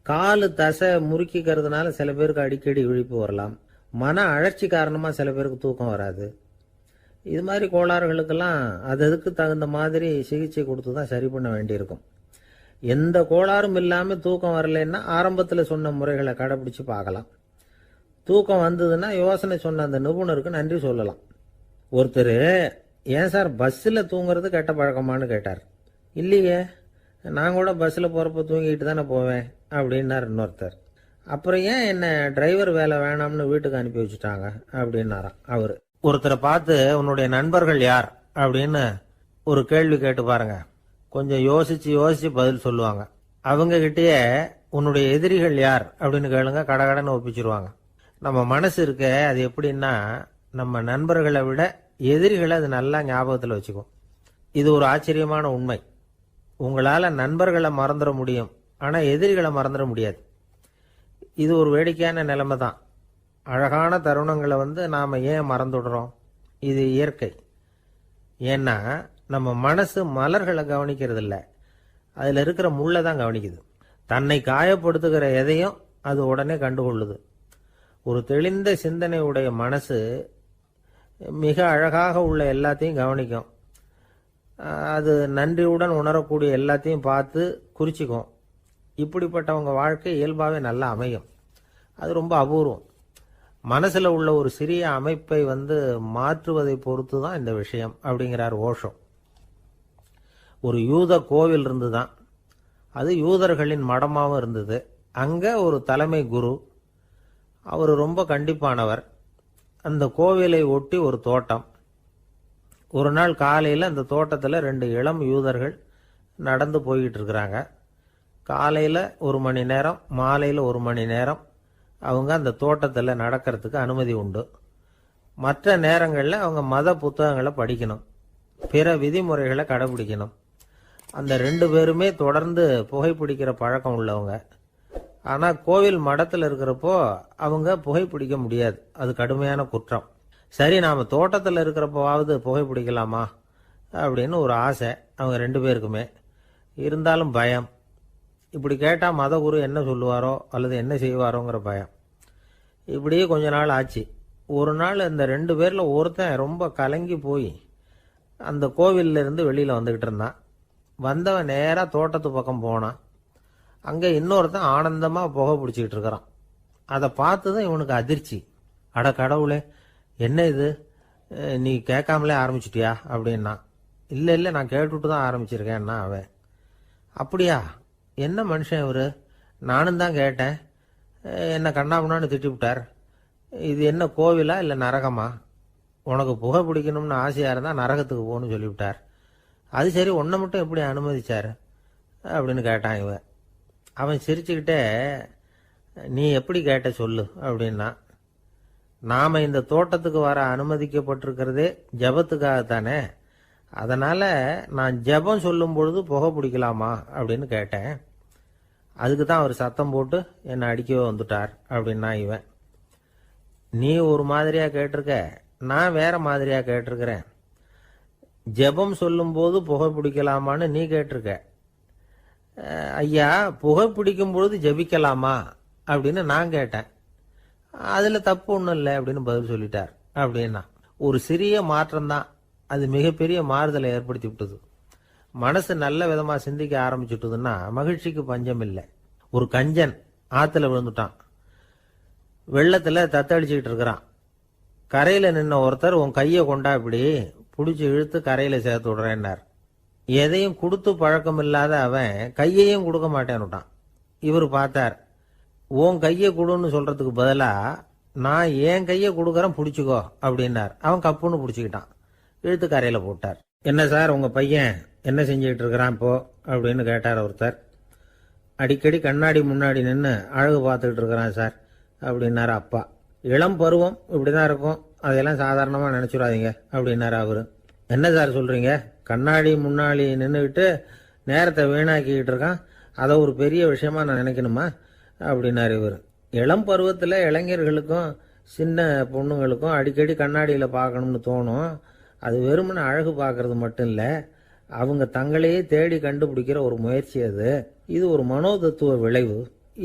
காலு தசை முறுக்கிக்கிறதுனால சில பேருக்கு அடிக்கடி விழிப்பு வரலாம். மன அழற்சி காரணமாக சில பேருக்கு தூக்கம் வராது. இது மாதிரி கோளாறுகளுக்கெல்லாம் அதுக்கு தகுந்த மாதிரி சிகிச்சை கொடுத்து தான் சரி பண்ண வேண்டியிருக்கும். எந்த கோளாறும் இல்லாமல் தூக்கம் வரலைன்னா ஆரம்பத்தில் சொன்ன முறைகளை கடைப்பிடிச்சு பார்க்கலாம். தூக்கம் வந்ததுன்னா யோசனை சொன்ன அந்த நிபுணருக்கு நன்றி சொல்லலாம். ஒருத்தர், ஏன் சார் பஸ்ஸில் தூங்குறது கெட்ட பழக்கமானு கேட்டார். இல்லையே, நான் கூட பஸ்ஸில் போகிறப்ப தூங்கிட்டு தானே போவேன் அப்படின்னார் இன்னொருத்தர். அப்புறம் ஏன் என்ன டிரைவர் வேலை வேணாம்னு வீட்டுக்கு அனுப்பி வச்சுட்டாங்க அப்படின்னாராம் அவர். ஒருத்தரை பார்த்து உன்னுடைய நண்பர்கள் யார் அப்படின்னு ஒரு கேள்வி கேட்டு பாருங்க. கொஞ்சம் யோசிச்சு பதில் சொல்லுவாங்க. அவங்க கிட்டேயே உன்னுடைய எதிரிகள் யார் அப்படின்னு கேளுங்க, கடகடன்னு ஒப்பிச்சிருவாங்க. நம்ம மனசு இருக்க, அது எப்படின்னா, நம்ம நண்பர்களை விட எதிரிகளை அது நல்லா ஞாபகத்தில் வச்சுக்கும். இது ஒரு ஆச்சரியமான உண்மை. உங்களால் நண்பர்களை மறந்துட முடியும், ஆனால் எதிரிகளை மறந்துட முடியாது. இது ஒரு வேடிக்கையான நிலைமை தான். அழகான தருணங்களை நாம் ஏன் மறந்துடுறோம்? இது இயற்கை. ஏன்னா நம்ம மனசு மலர்களை கவனிக்கிறது இல்லை, அதில் இருக்கிற முள்ளை தான் கவனிக்குது. தன்னை காயப்படுத்துகிற எதையும் அது உடனே கண்டுகொள்ளுது. ஒரு தெளிந்த சிந்தனை உடைய மனசு மிக அழகாக உள்ள எல்லாத்தையும் கவனிக்கும். அது நன்றியுடன் உணரக்கூடிய எல்லாத்தையும் பார்த்து குறிச்சிக்கும். இப்படிப்பட்டவங்க வாழ்க்கை இயல்பாகவே நல்லா அமையும். அது ரொம்ப அபூர்வம். மனசில் உள்ள ஒரு சிறிய அமைப்பை மாற்றுவதை பொறுத்து தான் இந்த விஷயம் அப்படிங்கிறார் ஓஷோ. ஒரு யூத கோவில் இருந்துதான். அது யூதர்களின் மடமாகவும் இருந்தது. அங்கே ஒரு தலைமை குரு, அவர் ரொம்ப கண்டிப்பானவர். அந்த கோவிலை ஒட்டி ஒரு தோட்டம். ஒரு நாள் காலையில் அந்த தோட்டத்தில் 2 இளம் யூதர்கள் நடந்து போய்கிட்டு இருக்கிறாங்க. காலையில் 1 மணி நேரம், மாலையில் 1 மணி நேரம் அவங்க அந்த தோட்டத்தில் நடக்கிறதுக்கு அனுமதி உண்டு. மற்ற நேரங்களில் அவங்க மத புத்தகங்களை படிக்கணும், பிற விதிமுறைகளை கடைபிடிக்கணும். அந்த 2 பேருமே தொடர்ந்து புகைப்பிடிக்கிற பழக்கம் உள்ளவங்க. ஆனால் கோவில் மடத்தில் இருக்கிறப்போ அவங்க புகைப்பிடிக்க முடியாது, அது கடுமையான குற்றம். சரி, நாம் தோட்டத்தில் இருக்கிறப்போவாவது புகைப்பிடிக்கலாமா அப்படின்னு ஒரு ஆசை அவங்க 2 பேருக்குமே. இருந்தாலும் பயம். இப்படி கேட்டால் மதகுரு என்ன சொல்லுவாரோ அல்லது என்ன செய்வாரோங்கிற பயம். இப்படியே கொஞ்ச நாள் ஆச்சு. ஒரு நாள் இந்த 2 பேரில் ஒருத்தன் ரொம்ப கலங்கி போய் அந்த கோவிலிருந்து வெளியில் வந்துக்கிட்டு இருந்தான். வந்தவன் நேராக தோட்டத்து பக்கம் போனான். அங்கே இன்னொருத்தன் ஆனந்தமாக புகை பிடிச்சிக்கிட்டு இருக்கிறான். அதை பார்த்து தான் இவனுக்கு அதிர்ச்சி. அட கடவுளே, என்ன இது, நீ கேட்காமலே ஆரம்பிச்சிட்டியா அப்படின்னா. இல்லை இல்லை, நான் கேட்டுட்டு தான் ஆரம்பிச்சிருக்கேன்னா அவன். அப்படியா, என்ன மனுஷன் இவர், நானும் தான் கேட்டேன், என்ன கண்ணாமுன்னான்னு திட்டிவிட்டார். இது என்ன கோவிலா இல்லை நரகமா? உனக்கு புகை பிடிக்கணும்னு ஆசையாக இருந்தால் நரகத்துக்கு போகணும்னு சொல்லிவிட்டார். அது சரி, உன்னை மட்டும் எப்படி அனுமதிச்சார் அப்படின்னு கேட்டான் இவன். அவன் சிரிச்சுக்கிட்டே, நீ எப்படி கேட்ட சொல்லு அப்படின்னா. நாம் இந்த தோட்டத்துக்கு வர அனுமதிக்கப்பட்டிருக்கிறதே ஜபத்துக்காகத்தானே, அதனால் நான் ஜபம் சொல்லும் பொழுது புகை பிடிக்கலாமா அப்படின்னு கேட்டேன். அதுக்கு தான் அவர் சத்தம் போட்டு என்னை அடிக்கவே வந்துட்டார் அப்படின்னா இவன். நீ ஒரு மாதிரியாக கேட்டிருக்க, நான் வேற மாதிரியாக கேட்டிருக்கிறேன். ஜெபம் சொல்லும்போது புகை பிடிக்கலாமான்னு நீ கேட்டிருக்க. ஐயா, புகை பிடிக்கும் பொழுது ஜபிக்கலாமா அப்படின்னு நான் கேட்டேன். அதில் தப்பு ஒன்றும் இல்லை அப்படின்னு பதில் சொல்லிட்டார் அப்படின்னா. ஒரு சிறிய மாற்றம்தான் அது மிகப்பெரிய மாறுதலை ஏற்படுத்தி விட்டது. மனசு நல்ல விதமாக சிந்திக்க ஆரம்பிச்சுட்டுதுன்னா மகிழ்ச்சிக்கு பஞ்சம் இல்லை. ஒரு கஞ்சன் ஆற்றுல விழுந்துட்டான். வெள்ளத்தில் தத்தளிச்சுக்கிட்டு இருக்கிறான். கரையில் நின்ன ஒருத்தர், உன் கையை கொண்டா இப்படி பிடிச்சி இழுத்து கரையில் சேர்த்து விடுறேன்னார். எதையும் கொடுத்து பழக்கம் இல்லாத அவன் கையையும் கொடுக்க மாட்டேன்னுட்டான். இவர் பார்த்தார், உன் கையை கொடுன்னு சொல்றதுக்கு பதிலாக நான் என் கையை கொடுக்குறேன் பிடிச்சிக்கோ அப்படின்னார். அவன் கப்புன்னு பிடிச்சிக்கிட்டான், இழுத்து கரையில் போட்டார். என்ன சார், உங்கள் பையன் என்ன செஞ்சுக்கிட்டு இருக்கிறான் இப்போ அப்படின்னு கேட்டார் ஒருத்தர். அடிக்கடி கண்ணாடி முன்னாடி நின்று அழகு பார்த்துக்கிட்டு இருக்கிறான் சார் அப்படின்னாரு அப்பா. இளம் பருவம் இப்படி தான் இருக்கும், அதையெல்லாம் சாதாரணமாக நினச்சிடாதீங்க அப்படின்னாரு அவரு. என்ன சார் சொல்கிறீங்க, கண்ணாடி முன்னாடி நின்றுக்கிட்டு நேரத்தை வீணாக்கிக்கிட்டு இருக்கான், அதை ஒரு பெரிய விஷயமா நான் நினைக்கணுமா அப்படின்னாரு இவர். இளம் பருவத்தில் இளைஞர்களுக்கும் சின்ன பொண்ணுங்களுக்கும் அடிக்கடி கண்ணாடியில் பார்க்கணும்னு தோணும். அது வெறுமனே அழகு பார்க்கறது மட்டும் இல்லை, அவங்க தங்களையே தேடி கண்டுபிடிக்கிற ஒரு முயற்சி அது. இது ஒரு மனோதத்துவ விளைவு.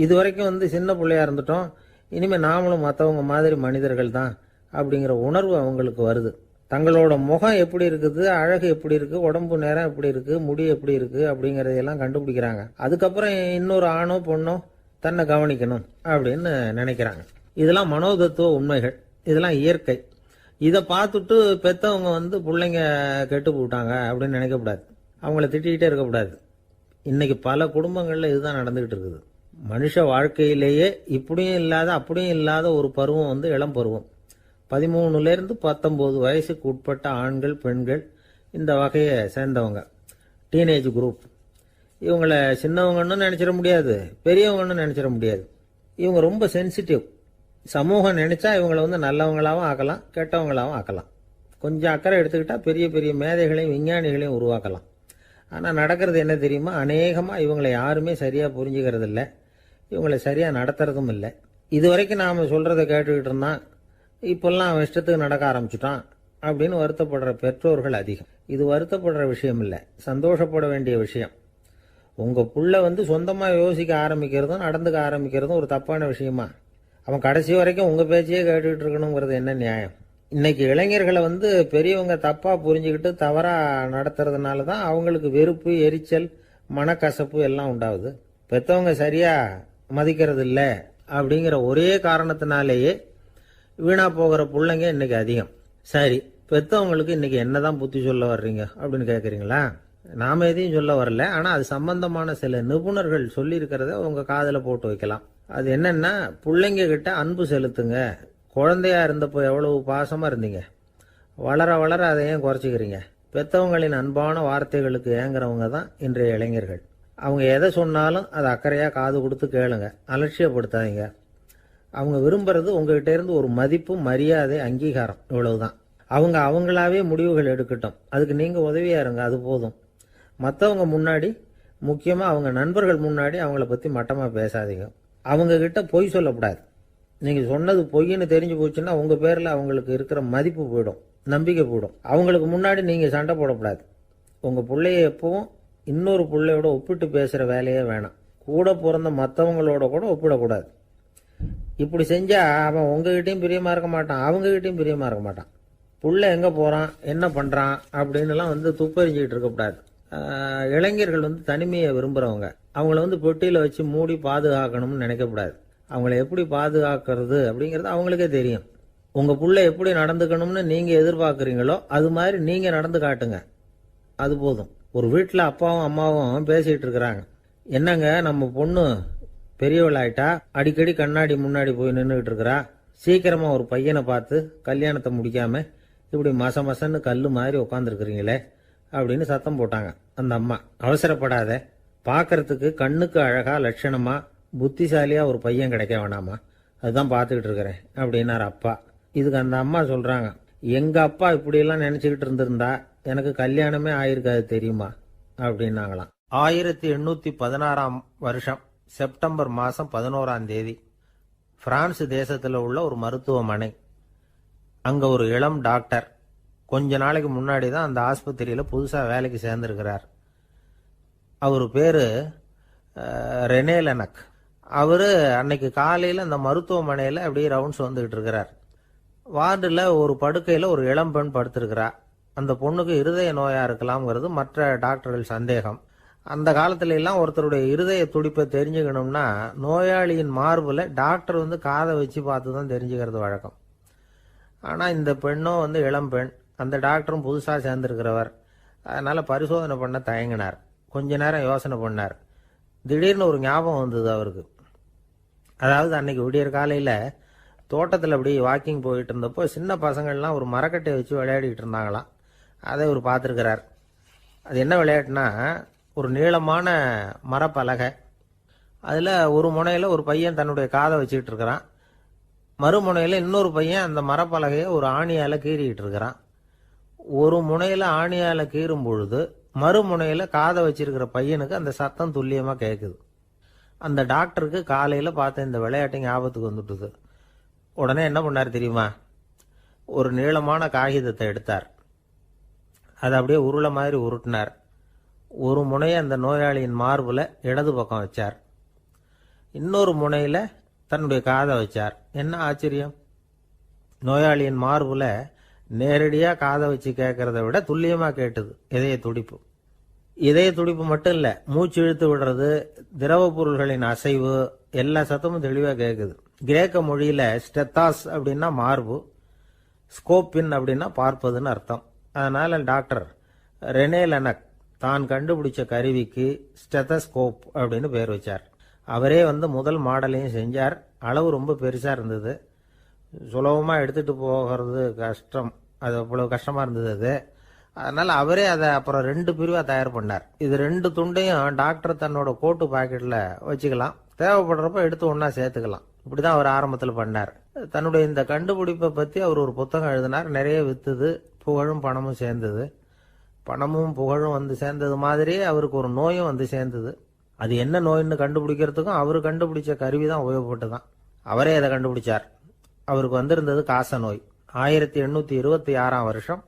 இது வரைக்கும் சின்ன பிள்ளையா இருந்துட்டோம், இனிமேல் நாமளும் மற்றவங்க மாதிரி மனிதர்கள் தான் அப்படிங்கிற உணர்வு அவங்களுக்கு வருது. தங்களோட முகம் எப்படி இருக்குது, அழகு எப்படி இருக்கு, உடம்பு நேரம் எப்படி இருக்கு, முடி எப்படி இருக்கு அப்படிங்கறதையெல்லாம் கண்டுபிடிக்கிறாங்க. அதுக்கப்புறம் இன்னொரு ஆணோ பொண்ணோ தன்னை கவனிக்கணும் அப்படின்னு நினைக்கிறாங்க. இதெல்லாம் மனோதத்துவ உண்மைகள், இதெல்லாம் இயற்கை. இதை பார்த்துட்டு பெற்றவங்க பிள்ளைங்க கெட்டு போட்டாங்க அப்படின்னு நினைக்கக்கூடாது, அவங்கள திட்டிக்கிட்டே இருக்கக்கூடாது. இன்னைக்கு பல குடும்பங்கள்ல இதுதான் நடந்துகிட்டு இருக்குது. மனுஷ வாழ்க்கையிலேயே இப்படியும் இல்லாத அப்படியும் இல்லாத ஒரு பருவம் இளம் பருவம். 13லேருந்து 19 வயசுக்கு உட்பட்ட ஆண்கள் பெண்கள் இந்த வகையை சேர்ந்தவங்க, டீனேஜ் குரூப். இவங்களை சின்னவங்கன்னு நினைச்சிட முடியாது, பெரியவங்கன்னு நினைச்சிட முடியாது. இவங்க ரொம்ப சென்சிட்டிவ். சமூகம் நினைச்சா இவங்களை நல்லவங்களாகவும் ஆக்கலாம், கெட்டவங்களாகவும் ஆக்கலாம். கொஞ்சம் அக்கறை எடுத்துக்கிட்டா பெரிய பெரிய மேதைகளையும் விஞ்ஞானிகளையும் உருவாக்கலாம். ஆனால் நடக்கிறது என்ன தெரியுமா, அநேகமாக இவங்களை யாருமே சரியாக புரிஞ்சுக்கிறது இல்லை, இவங்களை சரியாக நடத்துறதும் இல்லை. இது வரைக்கும் நாம் சொல்கிறத கேட்டுக்கிட்டு இருந்தான், இப்பெல்லாம் அவன் இஷ்டத்துக்கு நடக்க ஆரம்பிச்சுட்டான் அப்படின்னு வருத்தப்படுற பெற்றோர்கள் அதிகம். இது வருத்தப்படுற விஷயம் இல்லை, சந்தோஷப்பட வேண்டிய விஷயம். உங்கள் புள்ள சொந்தமாக யோசிக்க ஆரம்பிக்கிறதும் நடந்துக்க ஆரம்பிக்கிறதும் ஒரு தப்பான விஷயமா? அவன் கடைசி வரைக்கும் உங்கள் பேச்சையே கேட்டுக்கிட்டு இருக்கணுங்கிறது என்ன நியாயம்? இன்னைக்கு இளைஞர்களை பெரியவங்க தப்பாக புரிஞ்சுக்கிட்டு தவறாக நடத்துறதுனால தான் அவங்களுக்கு வெறுப்பு, எரிச்சல், மனக்கசப்பு எல்லாம் உண்டாகுது. பெற்றவங்க சரியாக மதிக்கிறது இல்லை அப்படிங்கிற ஒரே காரணத்தினாலேயே வீணா போகிற பிள்ளைங்க இன்னைக்கு அதிகம். சரி, பெற்றவங்களுக்கு இன்னைக்கு என்னதான் புத்தி சொல்ல வர்றீங்க அப்படின்னு கேட்குறீங்களா? நாம எதையும் சொல்ல வரல. ஆனால் அது சம்பந்தமான சில நிபுணர்கள் சொல்லியிருக்கிறத உங்கள் காதில் போட்டு வைக்கலாம். அது என்னன்னா, பிள்ளைங்க கிட்ட அன்பு செலுத்துங்க. குழந்தையா இருந்தப்போ எவ்வளவு பாசமாக இருந்தீங்க, வளர வளர அதை ஏன் குறைச்சிக்கிறீங்க? பெற்றவங்களின் அன்பான வார்த்தைகளுக்கு ஏங்குறவங்க தான் இன்றைய இளைஞர்கள். அவங்க எதை சொன்னாலும் அதை அக்கறையாக காது கொடுத்து கேளுங்க, அலட்சியப்படுத்தாதீங்க. அவங்க விரும்புறது உங்ககிட்ட இருந்து ஒரு மதிப்பு, மரியாதை, அங்கீகாரம், இவ்வளவுதான். அவங்க அவங்களாவே முடிவுகள் எடுக்கட்டும், அதுக்கு நீங்கள் உதவியா இருங்க, அது போதும். மற்றவங்க முன்னாடி, முக்கியமாக அவங்க நண்பர்கள் முன்னாடி அவங்கள பற்றி மட்டமாக பேசாதீங்க. அவங்க கிட்ட பொய் சொல்லக்கூடாது. நீங்கள் சொன்னது பொய்ன்னு தெரிஞ்சு போச்சுன்னா உங்கள் பேரில் அவங்களுக்கு இருக்கிற மதிப்பு போயிடும், நம்பிக்கை போயிடும். அவங்களுக்கு முன்னாடி நீங்கள் சண்டை போடக்கூடாது. உங்கள் பிள்ளைய எப்பவும் இன்னொரு பிள்ளையோட ஒப்பிட்டு பேசுகிற வேலையே வேணாம். கூட பிறந்த மற்றவங்களோட கூட ஒப்பிடக்கூடாது. இப்படி செஞ்சால் அவன் உங்ககிட்டையும் பிரியமாக இருக்க மாட்டான், அவங்ககிட்டையும் பிரியமாக இருக்க மாட்டான். புள்ள எங்கே போகிறான், என்ன பண்ணுறான் அப்படின்னுலாம் துப்பறிஞ்சிக்கிட்டு இருக்கக்கூடாது. இளைஞர்கள் தனிமையை விரும்புகிறவங்க. அவங்கள பெட்டியில் வச்சு மூடி பாதுகாக்கணும்னு நினைக்கக்கூடாது. அவங்கள எப்படி பாதுகாக்கிறது அப்படிங்கிறது அவங்களுக்கே தெரியும். உங்கள் புள்ள எப்படி நடந்துக்கணும்னு நீங்கள் எதிர்பார்க்குறீங்களோ அது மாதிரி நீங்கள் நடந்து காட்டுங்க, அது போதும். ஒரு வீட்டில் அப்பாவும் அம்மாவும் பேசிகிட்டு இருக்கிறாங்க. என்னங்க, நம்ம பொண்ணு பெரியவளாயிட்டா, அடிக்கடி கண்ணாடி முன்னாடி போய் நின்றுக்கிட்டு இருக்கிறா, சீக்கிரமாக ஒரு பையனை பார்த்து கல்யாணத்தை முடிக்காமல் இப்படி மசன்னு கல் மாதிரி உட்காந்துருக்குறீங்களே அப்படின்னு சத்தம் போட்டாங்க. அந்த அம்மா, அவசரப்படாத, பார்க்கறதுக்கு கண்ணுக்கு அழகா லட்சணமா புத்திசாலியா ஒரு பையன் கிடைக்க வேணாமா, அதுதான் பார்த்துக்கிட்டு இருக்கிறேன் அப்படின்னாரு அப்பா. இதுக்கு அந்த அம்மா சொல்றாங்க, எங்க அப்பா இப்படியெல்லாம் நினைச்சுக்கிட்டு இருந்திருந்தா எனக்கு கல்யாணமே ஆயிருக்காது தெரியுமா அப்படின்னாங்களாம். 1816 வருஷம் செப்டம்பர் மாதம் 11ஆம் தேதி பிரான்ஸ் தேசத்தில் உள்ள ஒரு மருத்துவமனை. அங்கே ஒரு இளம் டாக்டர் கொஞ்ச நாளைக்கு முன்னாடி தான் அந்த ஆஸ்பத்திரியில் புதுசாக வேலைக்கு சேர்ந்துருக்கிறார். அவர் பேர் ரெனே லெனக். அவர் அன்னைக்கு காலையில் அந்த மருத்துவமனையில் அப்படியே ரவுண்ட்ஸ் வந்துக்கிட்டு இருக்கிறார். வார்டில் ஒரு படுக்கையில் ஒரு இளம் பெண் படுத்திருக்கிறா. அந்த பொண்ணுக்கு இருதய நோயாக இருக்கலாம்ங்கிறது மற்ற டாக்டர்கள் சந்தேகம். அந்த காலத்துல எல்லாம் ஒருத்தருடைய இருதய துடிப்பை தெரிஞ்சுக்கணும்னா நோயாளியின் மார்பில் டாக்டர் காதை வச்சு பார்த்து தான் தெரிஞ்சுக்கிறது வழக்கம். ஆனால் இந்த பெண்ணும் இளம் பெண், அந்த டாக்டரும் புதுசாக சேர்ந்துருக்கிறவர். அதனால் பரிசோதனை பண்ண தயங்கினார். கொஞ்ச நேரம் யோசனை பண்ணார். திடீர்னு ஒரு ஞாபகம் வந்தது அவருக்கு. அதாவது அன்னைக்கு விடியற் காலையில் தோட்டத்தில் அப்படி வாக்கிங் போயிட்டு இருந்தப்போ சின்ன பசங்கள்லாம் ஒரு மரக்கட்டையை வச்சு விளையாடிட்டு இருந்தாங்களாம். அதை இவர் பார்த்துருக்கிறார். அது என்ன விளையாட்டுனா, ஒரு நீளமான மரப்பலகை, அதில் ஒரு முனையில் ஒரு பையன் தன்னுடைய காதை வச்சுக்கிட்டு இருக்கிறான், மறுமுனையில் இன்னொரு பையன் அந்த மரப்பலகையை ஒரு ஆணியால் கீறிக்கிட்டு இருக்கிறான். ஒரு முனையில் ஆணியால் கீறும் பொழுது மறுமுனையில் காதை வச்சிருக்கிற பையனுக்கு அந்த சத்தம் துல்லியமாக கேட்குது. அந்த டாக்டருக்கு காலையில் பார்த்த இந்த விளையாட்டு ஞாபகத்துக்கு வந்துட்டுது. உடனே என்ன பண்ணார் தெரியுமா? ஒரு நீளமான காகிதத்தை எடுத்தார். அதை அப்படியே உருளை மாதிரி உருட்டினார். ஒரு முனையை அந்த நோயாளியின் மார்பில் இடது பக்கம் வச்சார், இன்னொரு முனையில் தன்னுடைய காதை வச்சார். என்ன ஆச்சரியம்! நோயாளியின் மார்பில் நேரடியாக காதை வச்சு கேட்கறத விட துல்லியமாக கேட்டது இதய துடிப்பு. இதய துடிப்பு மட்டும் இல்லை, மூச்சு இழுத்து விடுறது, திரவ பொருள்களின் அசைவு, எல்லா சத்தமும் தெளிவாக கேட்குது. கிரேக்க மொழியில் ஸ்டெத்தாஸ் அப்படின்னா மார்பு, ஸ்கோப்பின் அப்படின்னா பார்ப்பதுன்னு அர்த்தம். அதனால டாக்டர் ரெனே லெனக் தான் கண்டுபிடிச்ச கருவிக்கு ஸ்டெத்தஸ்கோப் அப்படின்னு பேர் வச்சார். அவரே முதல் மாடலையும் செஞ்சார். அளவு ரொம்ப பெருசாக இருந்தது, சுலபமாக எடுத்துகிட்டு போகிறது கஷ்டம், அது அவ்வளவு கஷ்டமாக இருந்தது அது. அதனால் அவரே அதை அப்புறம் 2 பிரிவாக தயார் பண்ணார். இது 2 துண்டையும் டாக்டர் தன்னோட கோட்டு பாக்கெட்டில் வச்சுக்கலாம், தேவைப்படுறப்ப எடுத்து ஒன்றா சேர்த்துக்கலாம். இப்படி தான் அவர் ஆரம்பத்தில் பண்ணார். தன்னுடைய இந்த கண்டுபிடிப்பை பற்றி அவர் ஒரு புத்தகம் எழுதினார். நிறைய விற்றுது, புகழும் பணமும் சேர்ந்தது. பணமும் புகழும் சேர்ந்தது மாதிரியே அவருக்கு ஒரு நோயும் சேர்ந்தது. அது என்ன நோயின்னு கண்டுபிடிக்கிறதுக்கும் அவர் கண்டுபிடிச்ச கருவி தான் உபயோகப்பட்டு தான். அவரே அதை கண்டுபிடிச்சார். அவருக்கு வந்திருந்தது காச நோய். 1826 வருஷம்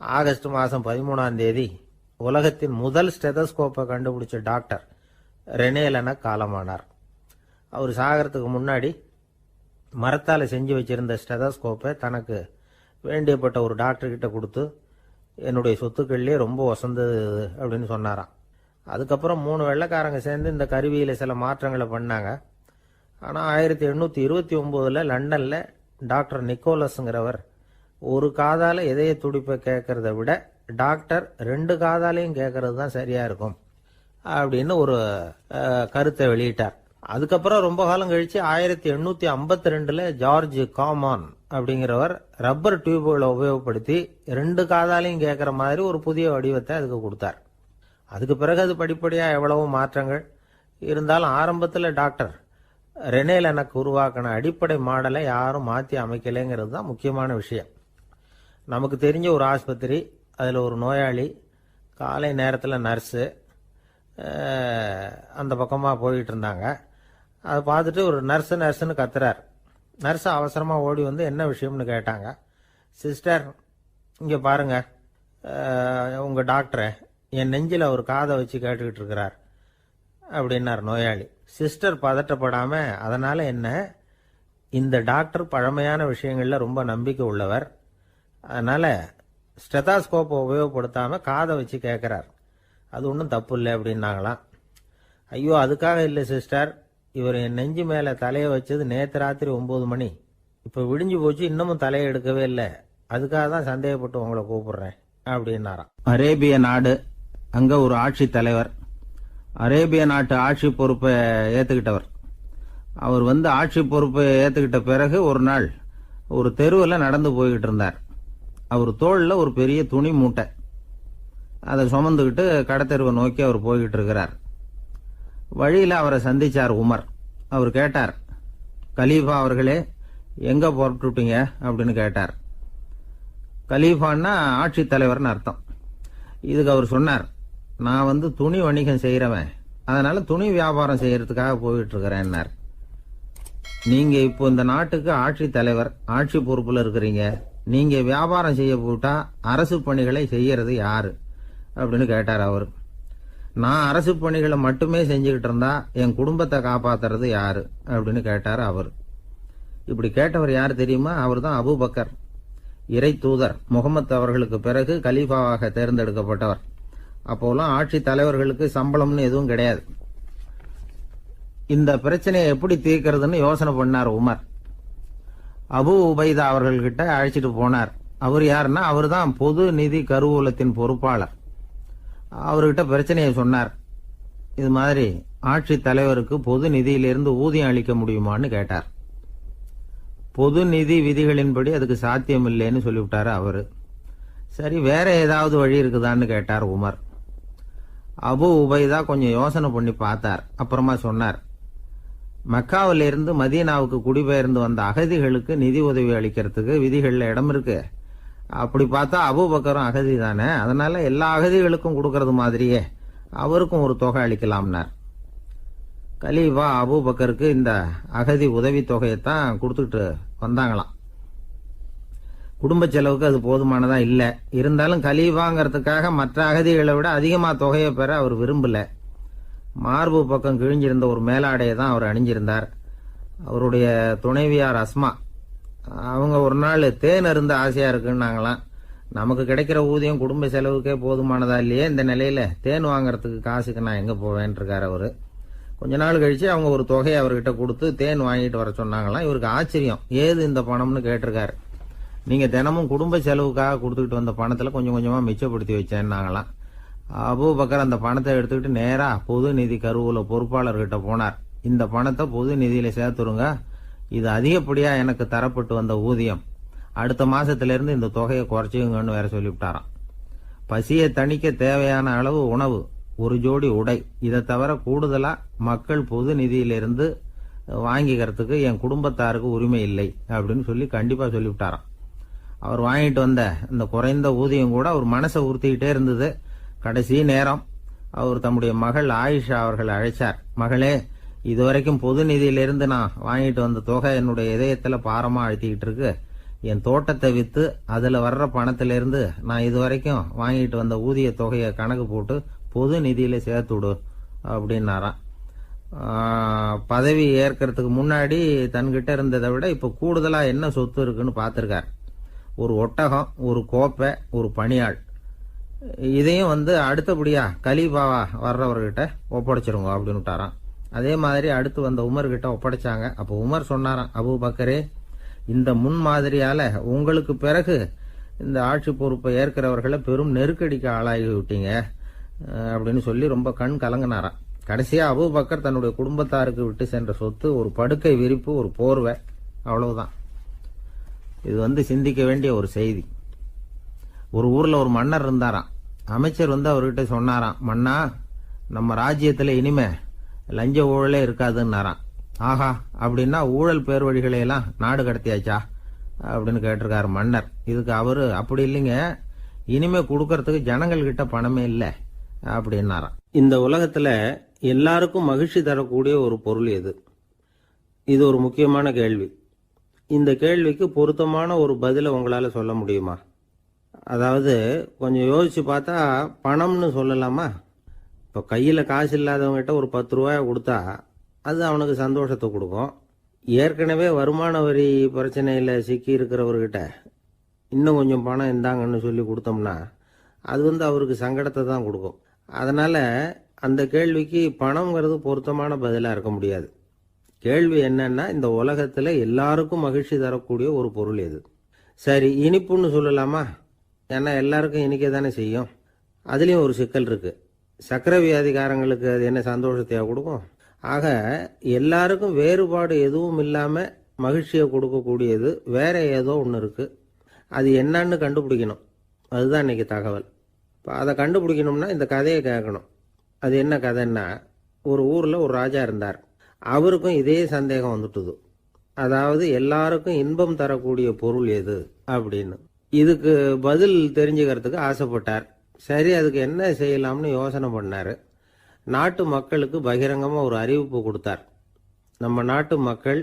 ஆகஸ்ட் மாதம் 13ஆம் தேதி உலகத்தின் முதல் ஸ்டெதஸ்கோப்பை கண்டுபிடிச்ச டாக்டர் ரெனே லெனக் காலமானார். அவர் சாகிறதுக்கு முன்னாடி மரத்தால் செஞ்சு வச்சிருந்த ஸ்டெதஸ்கோப்பை தனக்கு வேண்டியப்பட்ட ஒரு டாக்டர்கிட்ட கொடுத்து, என்னுடைய சொத்துக்கள்லேயே ரொம்ப வசந்தது அப்படின்னு சொன்னாராம். அதுக்கப்புறம் 3 வெள்ளைக்காரங்க சேர்ந்து இந்த கருவியில் சில மாற்றங்களை பண்ணாங்க. ஆனால் 1829 லண்டனில் டாக்டர் நிக்கோலஸுங்கிறவர் ஒரு காதால் இதய துடிப்பை கேட்கறத விட டாக்டர் 2 காதாலையும் கேட்கறது தான் சரியா இருக்கும் அப்படின்னு ஒரு கருத்தை வெளியிட்டார். அதுக்கப்புறம் ரொம்ப காலம் கழிச்சு 1852 ஜார்ஜ் காமான் அப்படிங்கிறவர் ரப்பர் டியூப்களை உபயோகப்படுத்தி 2 காதாலையும் கேட்கற மாதிரி ஒரு புதிய வடிவத்தை அதுக்கு கொடுத்தார். அதுக்கு பிறகு அது படிப்படியா எவ்வளவோ மாற்றங்கள் இருந்தாலும் ஆரம்பத்தில் டாக்டர் ரெனே லெனக் உருவாக்கின அடிப்படை மாடலை யாரும் மாற்றி அமைக்கலைங்கிறது தான் முக்கியமான விஷயம். நமக்கு தெரிஞ்ச ஒரு ஆஸ்பத்திரி, அதில் ஒரு நோயாளி, காலை நேரத்தில் நர்ஸு அந்த பக்கமாக போயிட்டு இருந்தாங்க. அதை பார்த்துட்டு ஒரு நர்ஸுன்னு கத்துறார். நர்ஸு அவசரமாக ஓடி வந்து என்ன விஷயம்னு கேட்டாங்க. சிஸ்டர், இங்கே பாருங்க, உங்கள் டாக்டரை என் நெஞ்சில் ஒரு காதை வச்சு கேட்டுக்கிட்டு இருக்கிறார் அப்படின்னார் நோயாளி. சிஸ்டர் பதட்டப்படாம, அதனால என்ன, இந்த டாக்டர் பழமையான விஷயங்கள்ல ரொம்ப நம்பிக்கை உள்ளவர், அதனால ஸ்டெதாஸ்கோப்பை உபயோகப்படுத்தாம காதை வச்சு கேட்கிறார், அது ஒன்றும் தப்பு இல்லை அப்படின்னாங்களாம். ஐயோ, அதுக்காக இல்லை சிஸ்டர், இவர் என் நெஞ்சு மேல தலையை வச்சது நேற்று ராத்திரி 9 மணி, இப்போ விடிஞ்சு போச்சு, இன்னமும் தலையை எடுக்கவே இல்லை, அதுக்காக தான் சந்தேகப்பட்டு உங்களை கூப்பிடுறேன் அப்படின்னாராம். அரேபிய நாடு, அங்க ஒரு ஆட்சி தலைவர், அரேபிய நாட்டு ஆட்சி பொறுப்பை ஏத்துக்கிட்டவர். அவர் வந்து ஆட்சி பொறுப்பை ஏத்துக்கிட்ட பிறகு ஒரு நாள் ஒரு தெருவில் நடந்து போய்கிட்டு இருந்தார். அவர் தோளில் ஒரு பெரிய துணி மூட்டை, அதை சுமந்துக்கிட்டு கடத்தெருவை நோக்கி அவர் போய்கிட்டு இருக்கிறார். வழியில் அவரை சந்திச்சார் உமர். அவர் கேட்டார், கலீஃபா அவர்களே, எங்க புறப்பட்டுட்டீங்க அப்படின்னு கேட்டார். கலீஃபான்னா ஆட்சி தலைவர்னு அர்த்தம். இதுக்கு அவர் சொன்னார், நான் வந்து துணி வணிகம் செய்யறவன், அதனால துணி வியாபாரம் செய்யறதுக்காக போயிட்டு இருக்கிறேன்னார். நீங்க இப்போ இந்த நாட்டுக்கு ஆட்சி தலைவர், ஆட்சி பொறுப்புல இருக்கிறீங்க, நீங்க வியாபாரம் செய்ய போட்டா அரசு பணிகளை செய்யறது யாரு அப்படின்னு கேட்டார் அவர். நான் அரசு பணிகளை மட்டுமே செஞ்சுக்கிட்டு இருந்தா என் குடும்பத்தை காப்பாத்துறது யாரு அப்படின்னு கேட்டார் அவர். இப்படி கேட்டவர் யார் தெரியுமா? அவர் தான் அபூபக்கர், இறை தூதர் முகமது அவர்களுக்கு பிறகு கலீஃபாவாக தேர்ந்தெடுக்கப்பட்டவர். அப்போலாம் ஆட்சி தலைவர்களுக்கு சம்பளம்னு எதுவும் கிடையாது. இந்த பிரச்சனையை எப்படி தீர்க்கிறதுன்னு யோசனை பண்ணார் உமர். அபு உபைதா அவர்கள்கிட்ட அழைச்சிட்டு போனார். அவர் யாருன்னா, அவர் தான் பொது நிதி கருவூலத்தின் பொறுப்பாளர். அவர்கிட்ட பிரச்சனையை சொன்னார். இது மாதிரி ஆட்சி தலைவருக்கு பொது நிதியிலிருந்து ஊதியம் அளிக்க முடியுமான்னு கேட்டார். பொது நிதி விதிகளின்படி அதுக்கு சாத்தியம் இல்லைன்னு சொல்லிவிட்டாரு அவரு. சரி, வேற ஏதாவது வழி இருக்குதான்னு கேட்டார் உமர். அபு உபைதா கொஞ்சம் யோசனை பண்ணி பார்த்தார். அப்புறமா சொன்னார், மக்காவிலிருந்து மதீனாவுக்கு குடிபெயர்ந்து வந்த அகதிகளுக்கு நிதி உதவி அளிக்கிறதுக்கு விதிகள்ல இடம் இருக்கு. அப்படி பார்த்தா அபூபக்கரும் அகதி தானே, அதனால எல்லா அகதிகளுக்கும் கொடுக்கறது மாதிரியே அவருக்கும் ஒரு தொகை அளிக்கலாம்னார். கலீஃபா அபூபக்கருக்கு இந்த அகதி உதவி தொகையைத்தான் கொடுத்துட்டு வந்தாங்களாம். குடும்ப செலவுக்கு அது போதுமானதா இல்ல. இருந்தாலும் கலீஃபாங்கிறதுக்காக மற்ற அகதிகளை விட அதிகமா தொகையை பெற அவர் விரும்பல. மார்பு பக்கம் கிழிஞ்சிருந்த ஒரு மேலாடையை தான் அவர் அணிஞ்சிருந்தார். அவருடைய துணைவியார் அஸ்மா, அவங்க ஒரு நாள் தேன் அருந்த ஆசையா இருக்குன்னாங்களாம். நமக்கு கிடைக்கிற ஊதியம் குடும்ப செலவுக்கே போதுமானதா இல்லையே, இந்த நிலையில தேன் வாங்கறதுக்கு காசுக்கு நான் எங்க போவேன் இருக்காரு அவரு. கொஞ்ச நாள் கழிச்சு அவங்க ஒரு தொகையை அவர்கிட்ட கொடுத்து தேன் வாங்கிட்டு வர சொன்னாங்களாம். இவருக்கு ஆச்சரியம், ஏது இந்த பணம்னு கேட்டிருக்காரு. நீங்க தினமும் குடும்ப செலவுக்காக கொடுத்துக்கிட்டு வந்த பணத்துல கொஞ்சம் கொஞ்சமா மிச்சப்படுத்தி வச்சேன்னாங்களாம். அபூபக்கர் அந்த பணத்தை எடுத்துக்கிட்டு நேரா பொது நிதி கருவூல பொறுப்பாளர்கிட்ட போனார். இந்த பணத்தை பொது நிதியில சேர்த்துருங்க, இது அதிகப்படியா எனக்கு தரப்பட்டு வந்த ஊதியம், அடுத்த மாசத்துல இருந்து இந்த தொகையை குறைச்சிங்கன்னு வேற சொல்லிவிட்டாராம். பசியை தணிக்க தேவையான அளவு உணவு, ஒரு ஜோடி உடை, இதை தவிர கூடுதலா மக்கள் பொது நிதியிலிருந்து வாங்கிக்கிறதுக்கு என் குடும்பத்தாருக்கு உரிமை இல்லை அப்படின்னு சொல்லி கண்டிப்பா சொல்லிவிட்டாராம். அவர் வாங்கிட்டு வந்த இந்த குறைந்த ஊதியம் கூட அவர் மனசை உறுத்திக்கிட்டே இருந்தது. கடைசி நேரம் அவர் தம்முடைய மகள் ஆயிஷா அவர்களை அழைச்சார். மகளே, இதுவரைக்கும் பொது நிதியிலிருந்து நான் வாங்கிட்டு வந்த தொகை என்னுடைய இதயத்துல பாரமா அழுத்திக்கிட்டு இருக்கு, என் தோட்டத்தை விற்று அதில் வர்ற பணத்திலிருந்து நான் இது வரைக்கும் வாங்கிட்டு வந்த ஊதிய தொகையை கணக்கு போட்டு பொது நிதியில் சேர்த்து விடு அப்படின்னாராம். பதவி ஏற்கிறதுக்கு முன்னாடி தன்கிட்ட இருந்ததை விட இப்போ கூடுதலாக என்ன சொத்து இருக்குன்னு பார்த்துருக்கார். ஒரு ஒட்டகம், ஒரு கோப்பை, ஒரு பணியாள். இதையும் அடுத்தபடியா கலீஃபாவா வர்றவர்கிட்ட ஒப்படைச்சிருங்க அப்படின்னு விட்டாராம். அதே மாதிரி அடுத்து வந்த உமர்கிட்ட ஒப்படைச்சாங்க. அப்போ உமர் சொன்னாராம், அபூபக்கரே, இந்த முன்மாதிரியால உங்களுக்கு பிறகு இந்த ஆட்சி பொறுப்பை ஏற்கிறவர்களை பெரும் நெருக்கடிக்கு ஆளாகி விட்டீங்க அப்படின்னு சொல்லி ரொம்ப கண் கலங்கினாராம். கடைசியா அபூபக்கர் தன்னுடைய குடும்பத்தாருக்கு விட்டு சென்ற சொத்து ஒரு படுக்கை விரிப்பு, ஒரு போர்வை, அவ்வளவுதான். இது சிந்திக்க வேண்டிய ஒரு செய்தி. ஒரு ஊர்ல ஒரு மன்னர் இருந்தாராம். அமைச்சர் அவர்கிட்ட சொன்னாராம், மன்னா, நம்ம ராஜ்யத்துல இனிமே லஞ்ச ஊழலே இருக்காதுன்னாராம். ஆஹா, அப்படின்னா ஊழல் பேர் வழிகளை எல்லாம் நாடு கடத்தியாச்சா அப்படின்னு கேட்டிருக்காரு மன்னர். இதுக்கு அவரு, அப்படி இல்லைங்க, இனிமே கொடுக்கறதுக்கு ஜனங்கள் கிட்ட பணமே இல்லை அப்படின்னாராம். இந்த உலகத்துல எல்லாருக்கும் மகிழ்ச்சி தரக்கூடிய ஒரு பொருள் எது? இது ஒரு முக்கியமான கேள்வி. இந்த கேள்விக்கு பொருத்தமான ஒரு பதிலை உங்களால சொல்ல முடியுமா? அதாவது கொஞ்சம் யோசிச்சு பார்த்தா பணம்னு சொல்லலாமா? இப்போ கையில் காசு இல்லாதவங்ககிட்ட ஒரு 10 ரூபாய் கொடுத்தா அது அவனுக்கு சந்தோஷத்தை கொடுக்கும். ஏற்கனவே வருமான வரி பிரச்சனையில் சிக்கி இருக்கிறவர்கிட்ட இன்னும் கொஞ்சம் பணம் இருந்தாங்கன்னு சொல்லி கொடுத்தோம்னா அது அவருக்கு சங்கடத்தை தான் கொடுக்கும். அதனால அந்த கேள்விக்கு பணம்ங்கிறது பொருத்தமான பதிலாக இருக்க முடியாது. கேள்வி என்னன்னா, இந்த உலகத்தில் எல்லாருக்கும் மகிழ்ச்சி தரக்கூடிய ஒரு பொருள் எது? சரி, இனிப்புன்னு சொல்லலாமா? ஏன்னா எல்லாருக்கும் இனிக்க தானே செய்யும். அதுலேயும் ஒரு சிக்கல் இருக்கு. சக்கரை வியாதிக்காரங்களுக்கு அது என்ன சந்தோஷத்தையா கொடுக்கும்? ஆக எல்லாருக்கும் வேறுபாடு எதுவும் இல்லாமல் மகிழ்ச்சியை கொடுக்கக்கூடியது வேற ஏதோ ஒன்று இருக்கு. அது என்னன்னு கண்டுபிடிக்கணும். அதுதான் இன்னைக்கு தகவல். இப்போ அதை கண்டுபிடிக்கணும்னா இந்த கதையை கேட்கணும். அது என்ன கதைன்னா, ஒரு ஊரில் ஒரு ராஜா இருந்தார். அவருக்கும் இதே சந்தேகம் வந்துட்டுது. அதாவது எல்லாருக்கும் இன்பம் தரக்கூடிய பொருள் எது அப்படின்னு. இதுக்கு பதில் தெரிஞ்சுக்கிறதுக்கு ஆசைப்பட்டார். சரி, அதுக்கு என்ன செய்யலாம்னு யோசனை பண்ணார். நாட்டு மக்களுக்கு பகிரங்கமாக ஒரு அறிவிப்பு கொடுத்தார். நம்ம நாட்டு மக்கள்